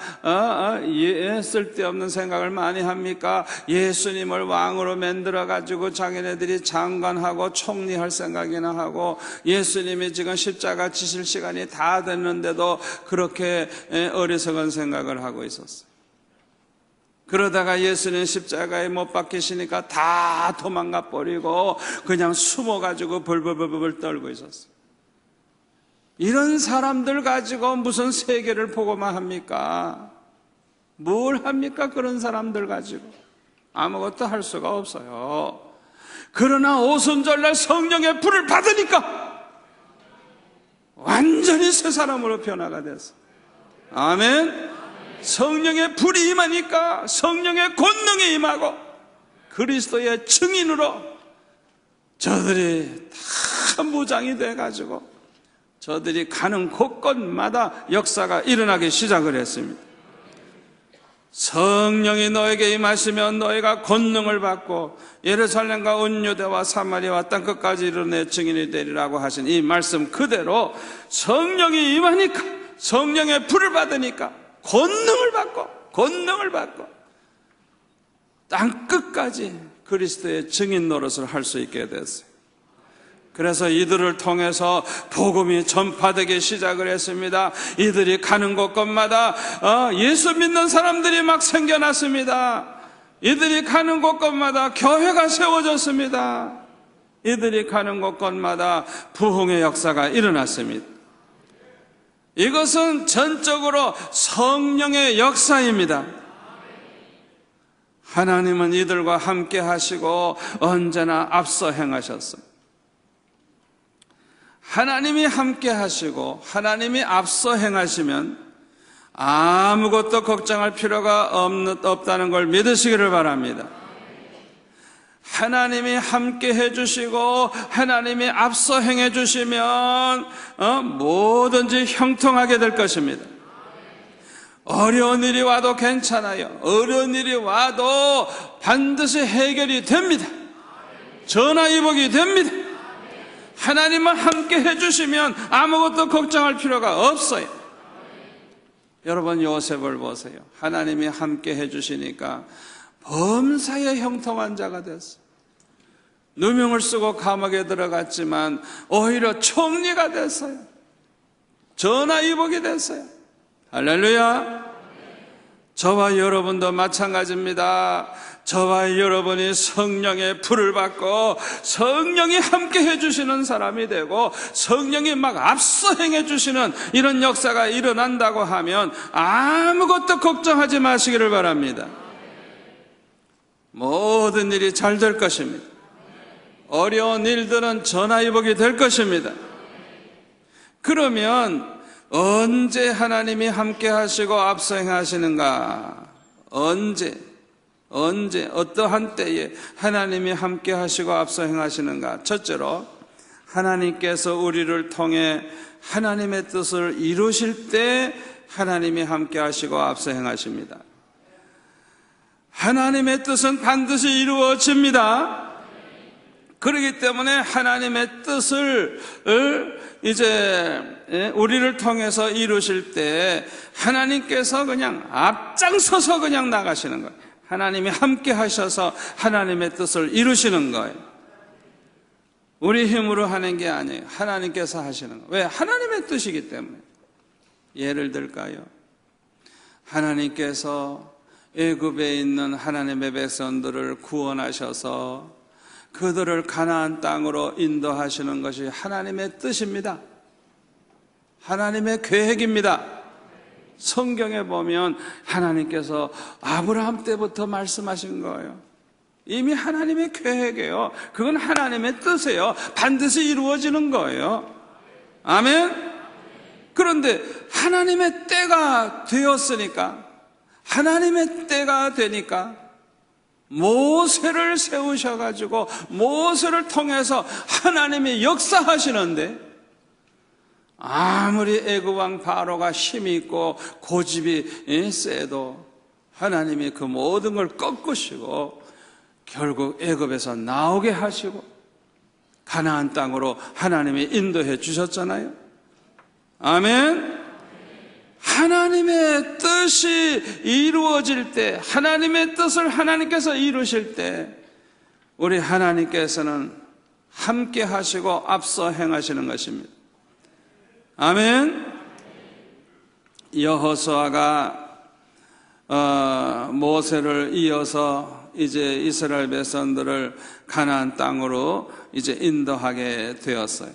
쓸데없는 생각을 많이 합니까? 예수님을 왕으로 만들어가지고 자기네들이 장관하고 총리할 생각이나 하고 예수님이 지금 십자가 지실 시간이 다 됐는데도 그렇게 어리석은 생각을 하고 있었어요. 그러다가 예수님 십자가에 못 박히시니까 다 도망가 버리고 그냥 숨어가지고 벌벌벌벌 떨고 있었어요. 이런 사람들 가지고 무슨 세계를 보고만 합니까? 뭘 합니까? 그런 사람들 가지고 아무것도 할 수가 없어요. 그러나 오순절날 성령의 불을 받으니까 완전히 새 사람으로 변화가 됐어요. 아멘. 성령의 불이 임하니까 성령의 권능이 임하고 그리스도의 증인으로 저들이 다 무장이 돼가지고 저들이 가는 곳곳마다 역사가 일어나기 시작을 했습니다. 성령이 너에게 임하시면 너희가 권능을 받고 예루살렘과 온 유대와 사마리아와 땅끝까지 이르러 증인이 되리라고 하신 이 말씀 그대로 성령이 임하니까 성령의 불을 받으니까 권능을 받고 땅끝까지 그리스도의 증인 노릇을 할 수 있게 됐어요. 그래서 이들을 통해서 복음이 전파되기 시작을 했습니다. 이들이 가는 곳곳마다 예수 믿는 사람들이 막 생겨났습니다. 이들이 가는 곳곳마다 교회가 세워졌습니다. 이들이 가는 곳곳마다 부흥의 역사가 일어났습니다. 이것은 전적으로 성령의 역사입니다. 하나님은 이들과 함께 하시고 언제나 앞서 행하셨어요. 하나님이 함께 하시고 하나님이 앞서 행하시면 아무것도 걱정할 필요가 없다는 걸 믿으시기를 바랍니다. 하나님이 함께 해주시고 하나님이 앞서 행해주시면 뭐든지 형통하게 될 것입니다. 어려운 일이 와도 괜찮아요. 어려운 일이 와도 반드시 해결이 됩니다. 전화위복이 됩니다. 하나님만 함께 해주시면 아무것도 걱정할 필요가 없어요. 여러분, 요셉을 보세요. 하나님이 함께 해주시니까 범사에 형통한 자가 됐어요. 누명을 쓰고 감옥에 들어갔지만 오히려 총리가 됐어요. 전화위복이 됐어요. 할렐루야. 저와 여러분도 마찬가지입니다. 저와 여러분이 성령의 불을 받고 성령이 함께 해주시는 사람이 되고 성령이 막 앞서 행해주시는 이런 역사가 일어난다고 하면 아무것도 걱정하지 마시기를 바랍니다. 모든 일이 잘 될 것입니다. 어려운 일들은 전화위복이 될 것입니다. 그러면 언제 하나님이 함께 하시고 앞서 행하시는가? 언제 어떠한 때에 하나님이 함께 하시고 앞서 행하시는가? 첫째로, 하나님께서 우리를 통해 하나님의 뜻을 이루실 때 하나님이 함께 하시고 앞서 행하십니다. 하나님의 뜻은 반드시 이루어집니다. 그렇기 때문에 하나님의 뜻을 이제 우리를 통해서 이루실 때 하나님께서 그냥 앞장서서 그냥 나가시는 거예요. 하나님이 함께 하셔서 하나님의 뜻을 이루시는 거예요. 우리 힘으로 하는 게 아니에요. 하나님께서 하시는 거예요. 왜? 하나님의 뜻이기 때문에. 예를 들까요? 하나님께서 애굽에 있는 하나님의 백성들을 구원하셔서 그들을 가나안 땅으로 인도하시는 것이 하나님의 뜻입니다. 하나님의 계획입니다. 성경에 보면 하나님께서 아브라함 때부터 말씀하신 거예요. 이미 하나님의 계획이에요. 그건 하나님의 뜻이에요. 반드시 이루어지는 거예요. 아멘? 그런데 하나님의 때가 되었으니까, 하나님의 때가 되니까 모세를 세우셔가지고 모세를 통해서 하나님이 역사하시는데, 아무리 애굽 왕 바로가 힘이 있고 고집이 세도 하나님이 그 모든 걸 꺾으시고 결국 애굽에서 나오게 하시고 가나안 땅으로 하나님이 인도해 주셨잖아요. 아멘. 하나님의 뜻이 이루어질 때, 하나님의 뜻을 하나님께서 이루실 때 우리 하나님께서는 함께 하시고 앞서 행하시는 것입니다. 아멘. 여호수아가 모세를 이어서 이제 이스라엘 백성들을 가나안 땅으로 이제 인도하게 되었어요.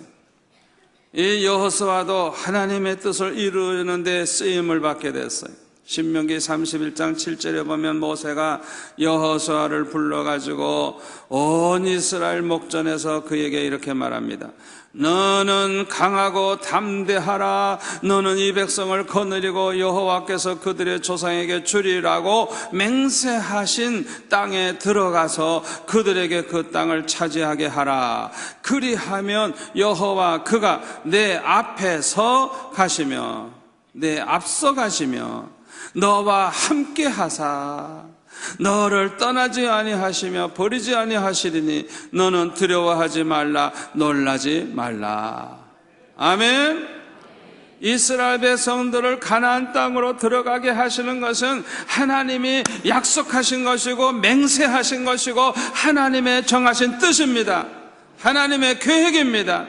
이 여호수아도 하나님의 뜻을 이루는 데 쓰임을 받게 됐어요. 신명기 31장 7절에 보면 모세가 여호수아를 불러가지고 온 이스라엘 목전에서 그에게 이렇게 말합니다. 너는 강하고 담대하라. 너는 이 백성을 거느리고 여호와께서 그들의 조상에게 주리라고 맹세하신 땅에 들어가서 그들에게 그 땅을 차지하게 하라. 그리하면 여호와 그가 내 앞에서 가시며 내 앞서 가시며 너와 함께 하사 너를 떠나지 아니하시며 버리지 아니하시리니 너는 두려워하지 말라 놀라지 말라. 아멘. 이스라엘 백성들을 가나안 땅으로 들어가게 하시는 것은 하나님이 약속하신 것이고 맹세하신 것이고 하나님의 정하신 뜻입니다. 하나님의 계획입니다.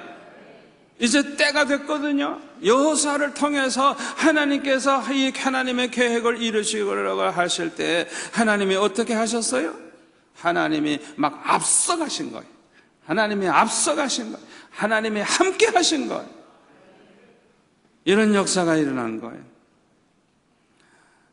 이제 때가 됐거든요. 여호수아를 통해서 하나님께서 이 하나님의 계획을 이루시려고 하실 때 하나님이 어떻게 하셨어요? 하나님이 막 앞서가신 거예요. 하나님이 앞서가신 거예요. 하나님이 함께 하신 거예요. 이런 역사가 일어난 거예요.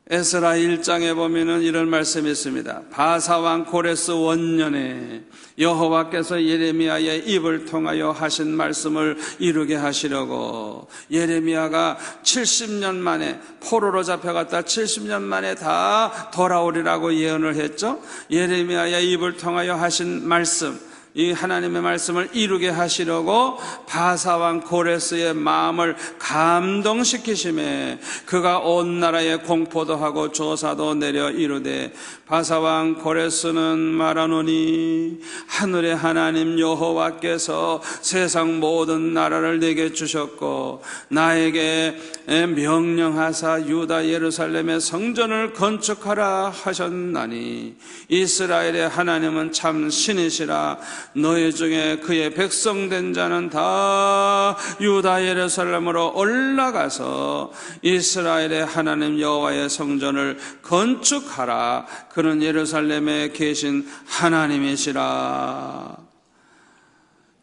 에스라 1장에 보면은 이런 말씀이 있습니다. 바사왕 고레스 원년에 여호와께서 예레미야의 입을 통하여 하신 말씀을 이루게 하시려고 예레미야가 70년 만에 포로로 잡혀갔다 70년 만에 다 돌아오리라고 예언을 했죠. 예레미야의 입을 통하여 하신 말씀, 이 하나님의 말씀을 이루게 하시려고 바사왕 고레스의 마음을 감동시키심에 그가 온 나라에 공포도 하고 조사도 내려 이르되 바사왕 고레스는 말하노니 하늘의 하나님 여호와께서 세상 모든 나라를 내게 주셨고 나에게 명령하사 유다 예루살렘의 성전을 건축하라 하셨나니 이스라엘의 하나님은 참 신이시라. 너희 중에 그의 백성된 자는 다 유다 예루살렘으로 올라가서 이스라엘의 하나님 여호와의 성전을 건축하라. 그는 예루살렘에 계신 하나님이시라.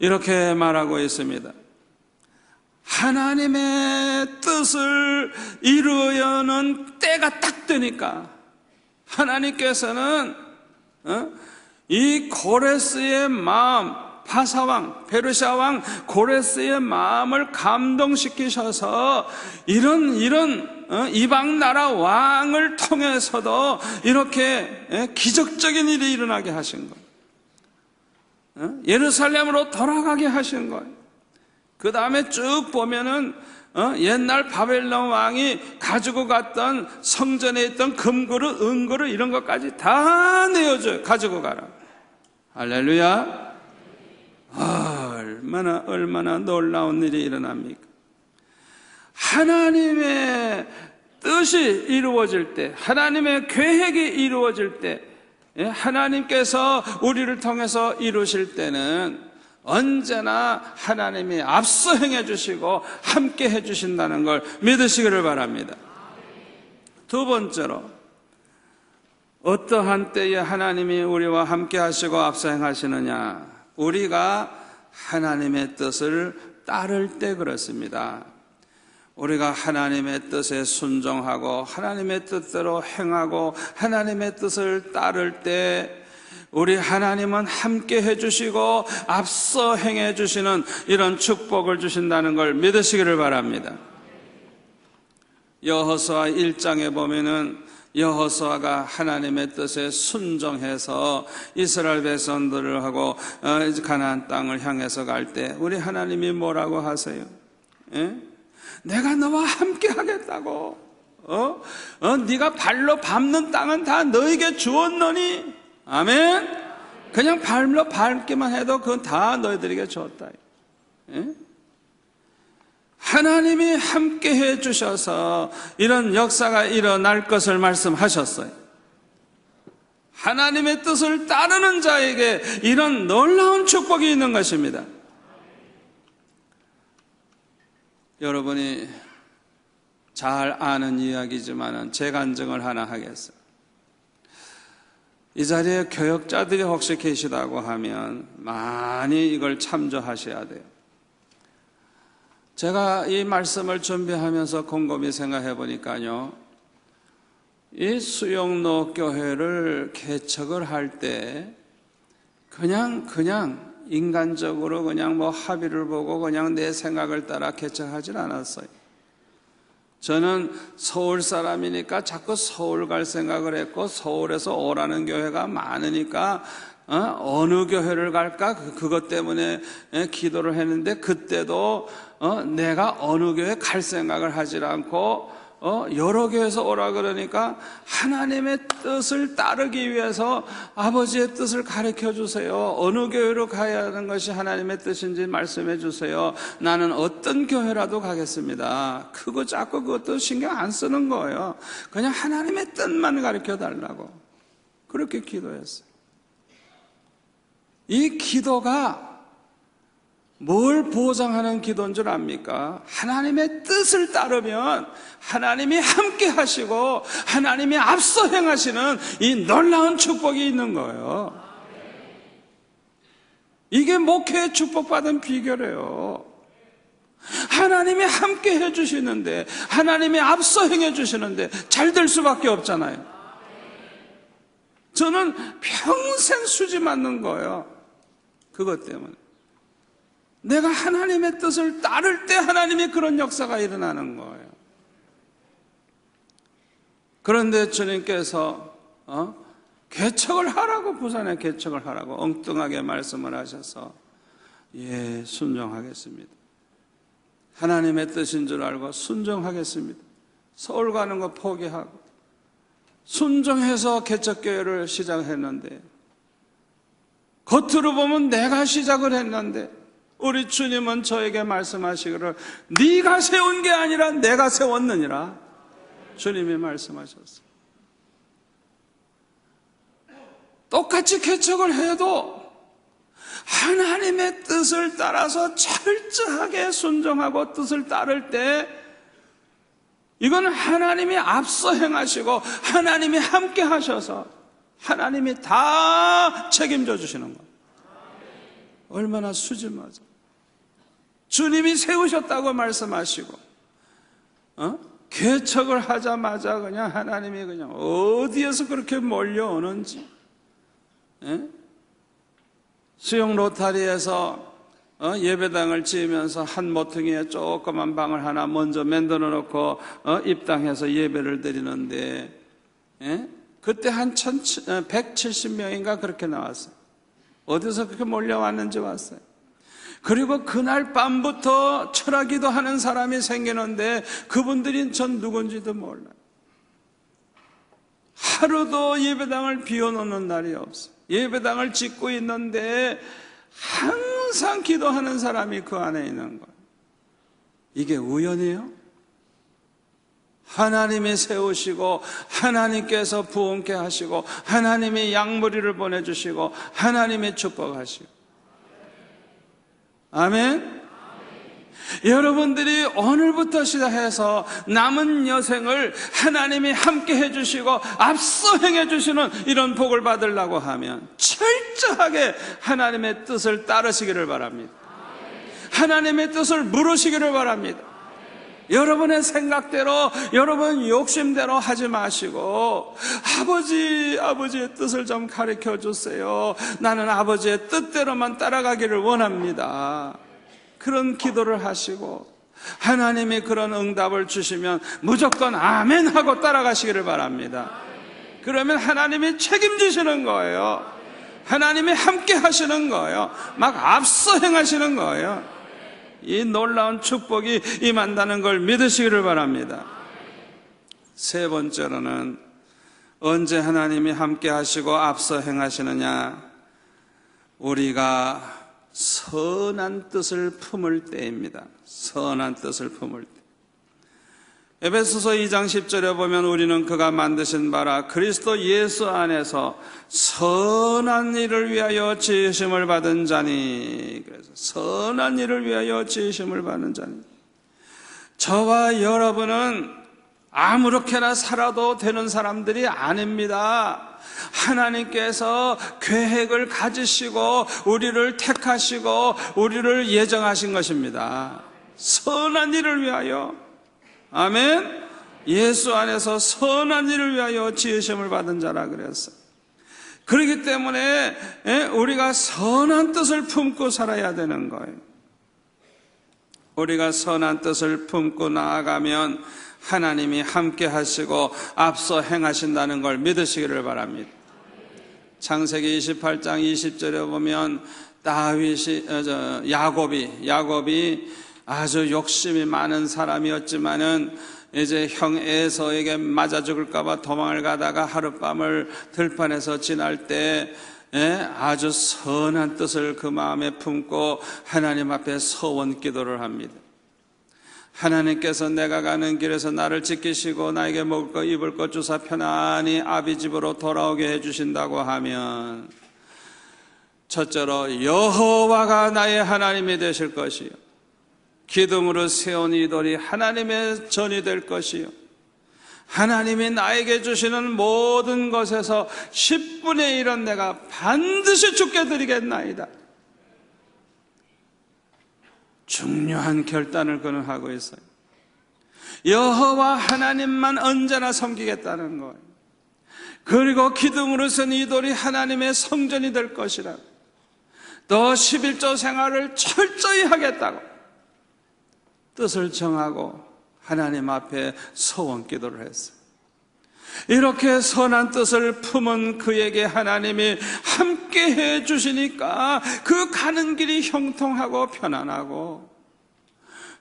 이렇게 말하고 있습니다. 하나님의 뜻을 이루려는 때가 딱 되니까 하나님께서는 이 고레스의 마음, 바사왕, 페르시아왕 고레스의 마음을 감동시키셔서 이런 이방 나라 왕을 통해서도 이렇게 기적적인 일이 일어나게 하신 거예요. 예루살렘으로 돌아가게 하신 거예요. 그 다음에 쭉 보면은 옛날 바벨론 왕이 가지고 갔던 성전에 있던 금그릇, 은그릇 이런 것까지 다 내어줘요. 가지고 가라. 할렐루야. 얼마나 놀라운 일이 일어납니까? 하나님의 뜻이 이루어질 때, 하나님의 계획이 이루어질 때, 하나님께서 우리를 통해서 이루실 때는 언제나 하나님이 앞서 행해 주시고 함께 해 주신다는 걸 믿으시기를 바랍니다. 두 번째로, 어떠한 때에 하나님이 우리와 함께 하시고 앞서 행하시느냐? 우리가 하나님의 뜻을 따를 때 그렇습니다. 우리가 하나님의 뜻에 순종하고 하나님의 뜻대로 행하고 하나님의 뜻을 따를 때 우리 하나님은 함께 해주시고 앞서 행해 주시는 이런 축복을 주신다는 걸 믿으시기를 바랍니다. 여호수아 1장에 보면은 여호수아가 하나님의 뜻에 순종해서 이스라엘 백성들을 하고 가나안 땅을 향해서 갈 때 우리 하나님이 뭐라고 하세요? 내가 너와 함께 하겠다고. 네가 발로 밟는 땅은 다 너에게 주었노니. 아멘. 그냥 발로 밟기만 해도 그건 다 너희들에게 줬다. 하나님이 함께 해 주셔서 이런 역사가 일어날 것을 말씀하셨어요. 하나님의 뜻을 따르는 자에게 이런 놀라운 축복이 있는 것입니다. 여러분이 잘 아는 이야기지만 재간증을 하나 하겠어요. 이 자리에 교역자들이 혹시 계시다고 하면 많이 이걸 참조하셔야 돼요. 제가 이 말씀을 준비하면서 곰곰이 생각해 보니까요, 이 수영로 교회를 개척을 할 때 그냥 인간적으로 그냥 뭐 합의를 보고 그냥 내 생각을 따라 개척하진 않았어요. 저는 서울 사람이니까 자꾸 서울 갈 생각을 했고, 서울에서 오라는 교회가 많으니까 어느 교회를 갈까 그것 때문에 기도를 했는데, 그때도 내가 어느 교회 갈 생각을 하지 않고 여러 교회에서 오라 그러니까 하나님의 뜻을 따르기 위해서 아버지의 뜻을 가르쳐 주세요. 어느 교회로 가야 하는 것이 하나님의 뜻인지 말씀해 주세요. 나는 어떤 교회라도 가겠습니다. 크고 작고 그것도 신경 안 쓰는 거예요. 그냥 하나님의 뜻만 가르쳐 달라고 그렇게 기도했어요. 이 기도가 뭘 보장하는 기도인 줄 압니까? 하나님의 뜻을 따르면 하나님이 함께 하시고 하나님이 앞서 행하시는 이 놀라운 축복이 있는 거예요. 이게 목회의 축복받은 비결이에요. 하나님이 함께 해주시는데, 하나님이 앞서 행해주시는데 잘 될 수밖에 없잖아요. 저는 평생 수지 맞는 거예요. 그것 때문에. 내가 하나님의 뜻을 따를 때 하나님이 그런 역사가 일어나는 거예요. 그런데 주님께서 개척을 하라고, 부산에 개척을 하라고 엉뚱하게 말씀을 하셔서 예, 순종하겠습니다. 하나님의 뜻인 줄 알고 순종하겠습니다. 서울 가는 거 포기하고 순종해서 개척교회를 시작했는데, 겉으로 보면 내가 시작을 했는데 우리 주님은 저에게 말씀하시기를 네가 세운 게 아니라 내가 세웠느니라. 주님이 말씀하셨어요. 똑같이 개척을 해도 하나님의 뜻을 따라서 철저하게 순종하고 뜻을 따를 때 이건 하나님이 앞서 행하시고 하나님이 함께 하셔서 하나님이 다 책임져 주시는 거예요. 얼마나 수지맞아. 주님이 세우셨다고 말씀하시고 개척을 하자마자 그냥 하나님이 그냥 어디에서 그렇게 몰려오는지. 수영 로타리에서 예배당을 지으면서 한 모퉁이에 조그만 방을 하나 먼저 만들어 놓고 입당해서 예배를 드리는데 그때 한 170명인가 그렇게 나왔어요. 어디서 그렇게 몰려왔는지 왔어요. 그리고 그날 밤부터 철학기도 하는 사람이 생기는데 그분들이 전 누군지도 몰라요. 하루도 예배당을 비워놓는 날이 없어요. 예배당을 짓고 있는데 항상 기도하는 사람이 그 안에 있는 거예요. 이게 우연이에요? 하나님이 세우시고 하나님께서 부흥케 하시고 하나님이 양무리를 보내주시고 하나님이 축복하시고. 아멘? 여러분들이 오늘부터 시작해서 남은 여생을 하나님이 함께 해주시고 앞서 행해주시는 이런 복을 받으려고 하면 철저하게 하나님의 뜻을 따르시기를 바랍니다. 하나님의 뜻을 물으시기를 바랍니다. 여러분의 생각대로, 여러분 욕심대로 하지 마시고 아버지의 뜻을 좀 가르쳐 주세요. 나는 아버지의 뜻대로만 따라가기를 원합니다. 그런 기도를 하시고 하나님이 그런 응답을 주시면 무조건 아멘 하고 따라가시기를 바랍니다. 그러면 하나님이 책임지시는 거예요. 하나님이 함께 하시는 거예요. 막 앞서 행하시는 거예요. 이 놀라운 축복이 임한다는 걸 믿으시기를 바랍니다. 세 번째로는 언제 하나님이 함께 하시고 앞서 행하시느냐? 우리가 선한 뜻을 품을 때입니다. 선한 뜻을 품을 때. 에베소서 2장 10절에 보면 우리는 그가 만드신 바라 그리스도 예수 안에서 선한 일을 위하여 지으심을 받은 자니. 그래서 선한 일을 위하여 지으심을 받은 자니. 저와 여러분은 아무렇게나 살아도 되는 사람들이 아닙니다. 하나님께서 계획을 가지시고 우리를 택하시고 우리를 예정하신 것입니다. 선한 일을 위하여. 아멘. 예수 안에서 선한 일을 위하여 지으심을 받은 자라 그랬어요. 그렇기 때문에 우리가 선한 뜻을 품고 살아야 되는 거예요. 우리가 선한 뜻을 품고 나아가면 하나님이 함께 하시고 앞서 행하신다는 걸 믿으시기를 바랍니다. 창세기 28장 20절에 보면 야곱이 아주 욕심이 많은 사람이었지만은 이제 형 에서에게 맞아 죽을까봐 도망을 가다가 하룻밤을 들판에서 지날 때 아주 선한 뜻을 그 마음에 품고 하나님 앞에 서원 기도를 합니다. 하나님께서 내가 가는 길에서 나를 지키시고 나에게 먹을 것 입을 것 주사 편안히 아비 집으로 돌아오게 해주신다고 하면 첫째로 여호와가 나의 하나님이 되실 것이요, 기둥으로 세운 이 돌이 하나님의 전이 될 것이요, 하나님이 나에게 주시는 모든 것에서 10분의 1은 내가 반드시 주께 드리겠나이다. 중요한 결단을 그는 하고 있어요. 여호와 하나님만 언제나 섬기겠다는 거예요. 그리고 기둥으로 쓴 이 돌이 하나님의 성전이 될 것이라, 또 11조 생활을 철저히 하겠다고 뜻을 정하고 하나님 앞에 소원 기도를 했어요. 이렇게 선한 뜻을 품은 그에게 하나님이 함께 해 주시니까 그 가는 길이 형통하고 편안하고,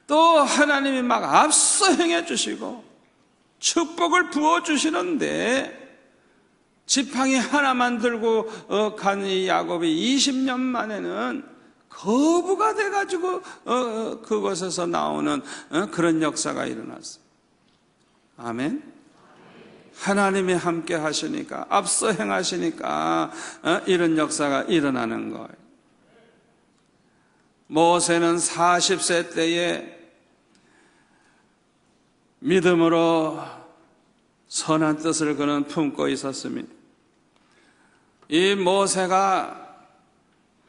또 하나님이 막 앞서 행해 주시고 축복을 부어 주시는데, 지팡이 하나만 들고 간 이 야곱이 20년 만에는 거부가 돼가지고 그곳에서 나오는 그런 역사가 일어났어요. 아멘. 하나님이 함께 하시니까, 앞서 행하시니까 이런 역사가 일어나는 거예요. 모세는 40세 때에 믿음으로 선한 뜻을 그는 품고 있었습니다. 이 모세가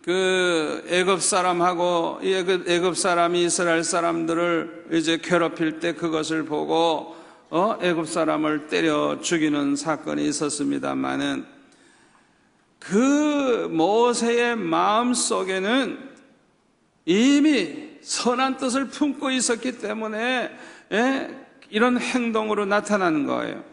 그 애굽 사람하고 애굽 사람이 이스라엘 사람들을 이제 괴롭힐 때 그것을 보고 애굽 사람을 때려 죽이는 사건이 있었습니다만은, 그 모세의 마음 속에는 이미 선한 뜻을 품고 있었기 때문에 이런 행동으로 나타나는 거예요.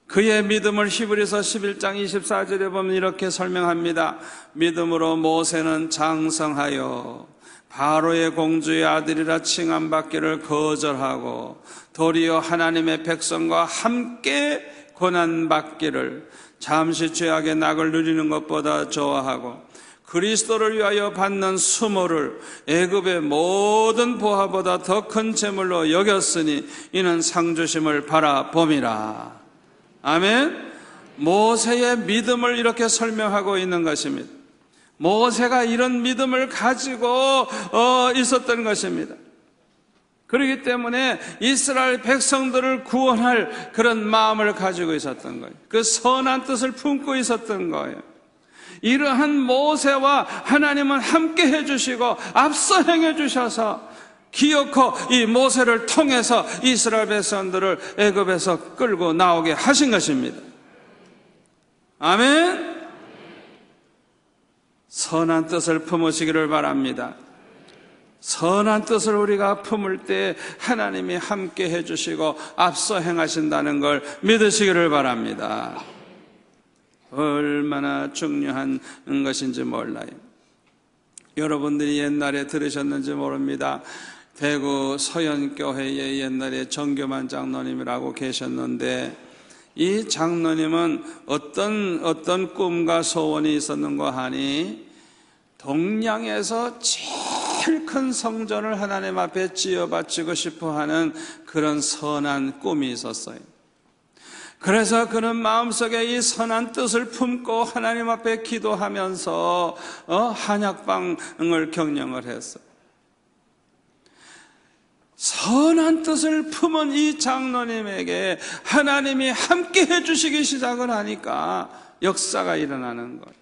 그의 믿음을 히브리서 11장 24절에 보면 이렇게 설명합니다. 믿음으로 모세는 장성하여 바로의 공주의 아들이라 칭함받기를 거절하고, 도리어 하나님의 백성과 함께 고난받기를 잠시 죄악의 낙을 누리는 것보다 좋아하고, 그리스도를 위하여 받는 수모를 애굽의 모든 보화보다 더 큰 재물로 여겼으니 이는 상주심을 바라봄이라. 아멘. 모세의 믿음을 이렇게 설명하고 있는 것입니다. 모세가 이런 믿음을 가지고 있었던 것입니다. 그렇기 때문에 이스라엘 백성들을 구원할 그런 마음을 가지고 있었던 거예요. 그 선한 뜻을 품고 있었던 거예요. 이러한 모세와 하나님은 함께 해주시고 앞서 행해주셔서 기어코 이 모세를 통해서 이스라엘 백성들을 애굽에서 끌고 나오게 하신 것입니다. 아멘. 선한 뜻을 품으시기를 바랍니다. 선한 뜻을 우리가 품을 때 하나님이 함께 해주시고 앞서 행하신다는 걸 믿으시기를 바랍니다. 얼마나 중요한 것인지 몰라요. 여러분들이 옛날에 들으셨는지 모릅니다. 대구 서연교회에 옛날에 정교만 장로님이라고 계셨는데, 이 장로님은 어떤 꿈과 소원이 있었는가 하니, 동양에서 제일 큰 성전을 하나님 앞에 지어 바치고 싶어 하는 그런 선한 꿈이 있었어요. 그래서 그는 마음속에 이 선한 뜻을 품고 하나님 앞에 기도하면서 한약방을 경영을 했어요. 선한 뜻을 품은 이 장로님에게 하나님이 함께 해주시기 시작을 하니까 역사가 일어나는 거예요.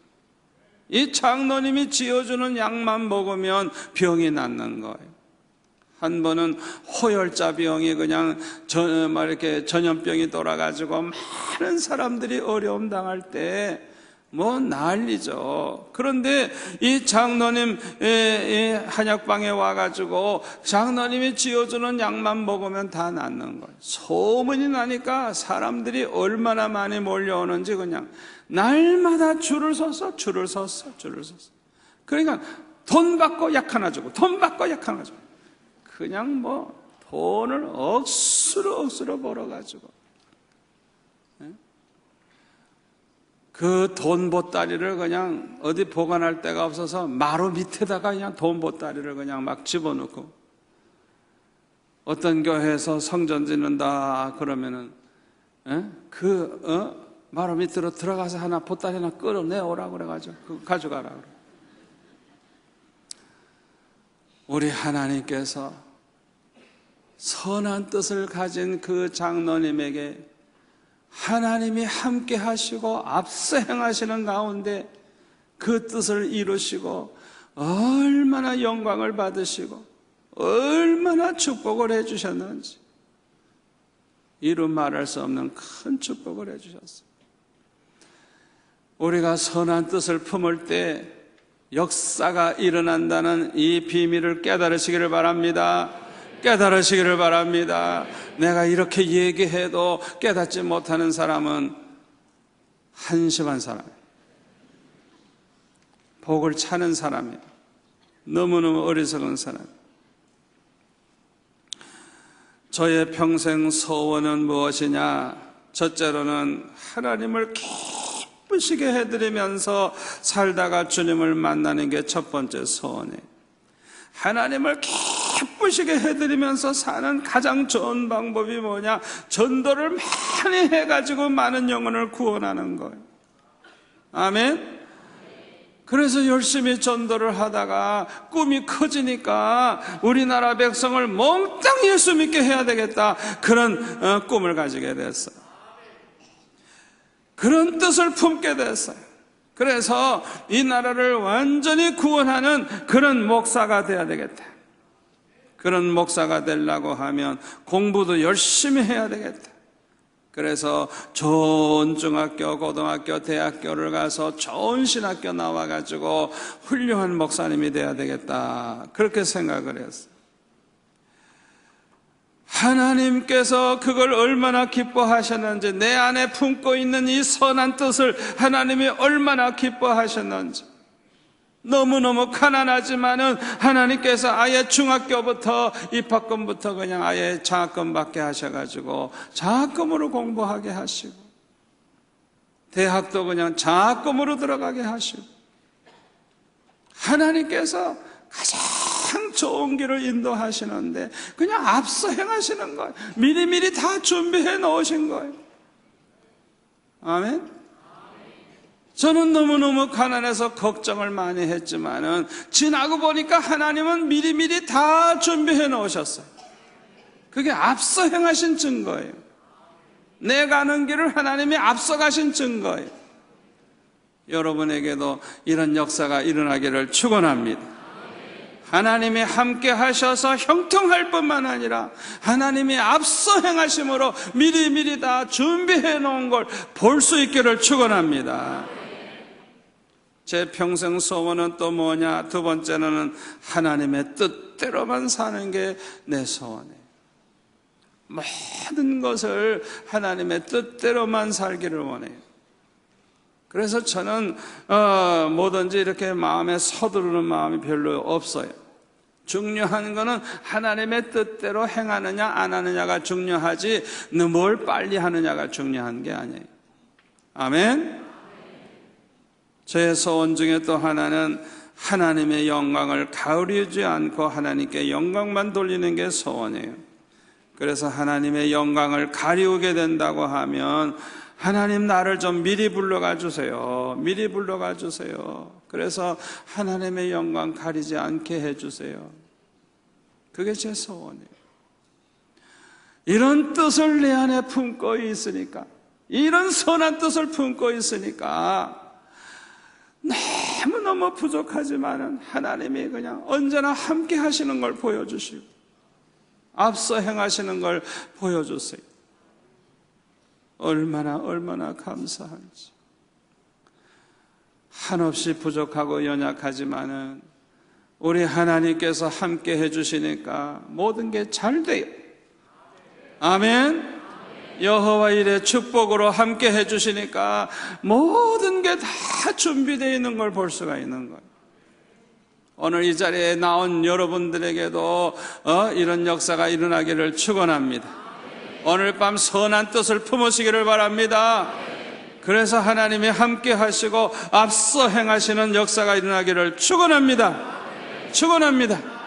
이 장로님이 지어주는 약만 먹으면 병이 낫는 거예요. 한 번은 호열자 병이 그냥 이렇게 전염병이 돌아가지고 많은 사람들이 어려움 당할 때 뭐 난리죠. 그런데 이 장로님 한약방에 와가지고 장로님이 지어주는 약만 먹으면 다 낫는 거예요. 소문이 나니까 사람들이 얼마나 많이 몰려오는지 그냥 날마다 줄을 섰어. 그러니까 돈 받고 약 하나 주고, 돈 받고 약 하나 주고, 그냥 뭐 돈을 억수로 벌어가지고 그 돈 보따리를 그냥 어디 보관할 데가 없어서 마루 밑에다가 그냥 돈 보따리를 그냥 막 집어넣고, 어떤 교회에서 성전 짓는다 그러면은 마루 밑으로 들어가서 하나 보따리 하나 끌어내오라고 그래가지고 그거 가져가라 그래. 우리 하나님께서 선한 뜻을 가진 그 장로님에게 하나님이 함께 하시고 앞서 행하시는 가운데 그 뜻을 이루시고 얼마나 영광을 받으시고 얼마나 축복을 해주셨는지 이루 말할 수 없는 큰 축복을 해주셨어요. 우리가 선한 뜻을 품을 때 역사가 일어난다는 이 비밀을 깨달으시기를 바랍니다. 깨달으시기를 바랍니다. 내가 이렇게 얘기해도 깨닫지 못하는 사람은 한심한 사람이에요. 복을 차는 사람이에요. 너무너무 어리석은 사람이에요. 저의 평생 소원은 무엇이냐? 첫째로는 하나님을 기쁘시게 해드리면서 살다가 주님을 만나는 게 첫 번째 소원이에요. 하나님을 기쁘시게 해드리면서 사는 가장 좋은 방법이 뭐냐? 전도를 많이 해가지고 많은 영혼을 구원하는 거예요. 아멘? 그래서 열심히 전도를 하다가 꿈이 커지니까 우리나라 백성을 몽땅 예수 믿게 해야 되겠다, 그런 꿈을 가지게 됐어요. 그런 뜻을 품게 됐어요. 그래서 이 나라를 완전히 구원하는 그런 목사가 돼야 되겠다. 그런 목사가 되려고 하면 공부도 열심히 해야 되겠다. 그래서 좋은 중학교, 고등학교, 대학교를 가서 좋은 신학교 나와가지고 훌륭한 목사님이 돼야 되겠다, 그렇게 생각을 했어요. 하나님께서 그걸 얼마나 기뻐하셨는지, 내 안에 품고 있는 이 선한 뜻을 하나님이 얼마나 기뻐하셨는지. 너무너무 가난하지만은 하나님께서 아예 중학교부터 입학금부터 그냥 아예 장학금 받게 하셔가지고 장학금으로 공부하게 하시고, 대학도 그냥 장학금으로 들어가게 하시고, 하나님께서 가장 좋은 길을 인도하시는데 그냥 앞서 행하시는 거예요. 미리미리 다 준비해 놓으신 거예요. 아멘. 저는 너무너무 가난해서 걱정을 많이 했지만은 지나고 보니까 하나님은 미리미리 다 준비해 놓으셨어요. 그게 앞서 행하신 증거예요. 내 가는 길을 하나님이 앞서 가신 증거예요. 여러분에게도 이런 역사가 일어나기를 축원합니다. 하나님이 함께 하셔서 형통할 뿐만 아니라 하나님이 앞서 행하심으로 미리미리 다 준비해 놓은 걸 볼 수 있기를 축원합니다. 제 평생 소원은 또 뭐냐? 두 번째는 하나님의 뜻대로만 사는 게 내 소원이에요. 모든 것을 하나님의 뜻대로만 살기를 원해요. 그래서 저는 뭐든지 이렇게 마음에 서두르는 마음이 별로 없어요. 중요한 거는 하나님의 뜻대로 행하느냐 안 하느냐가 중요하지 뭘 빨리 하느냐가 중요한 게 아니에요. 아멘. 저의 소원 중에 또 하나는 하나님의 영광을 가리지 않고 하나님께 영광만 돌리는 게 소원이에요. 그래서 하나님의 영광을 가리우게 된다고 하면 하나님 나를 좀 미리 불러가 주세요. 미리 불러가 주세요. 그래서 하나님의 영광 가리지 않게 해주세요. 그게 제 소원이에요. 이런 뜻을 내 안에 품고 있으니까, 이런 선한 뜻을 품고 있으니까 너무너무 부족하지만은 하나님이 그냥 언제나 함께 하시는 걸 보여주시고 앞서 행하시는 걸 보여주세요. 얼마나 감사한지. 한없이 부족하고 연약하지만은 우리 하나님께서 함께 해주시니까 모든 게 잘 돼요. 아멘. 여호와 일의 축복으로 함께 해주시니까 모든 게 다 준비되어 있는 걸 볼 수가 있는 거예요. 오늘 이 자리에 나온 여러분들에게도 이런 역사가 일어나기를 축원합니다. 오늘 밤 선한 뜻을 품으시기를 바랍니다. 그래서 하나님이 함께 하시고 앞서 행하시는 역사가 일어나기를 축원합니다. 축원합니다.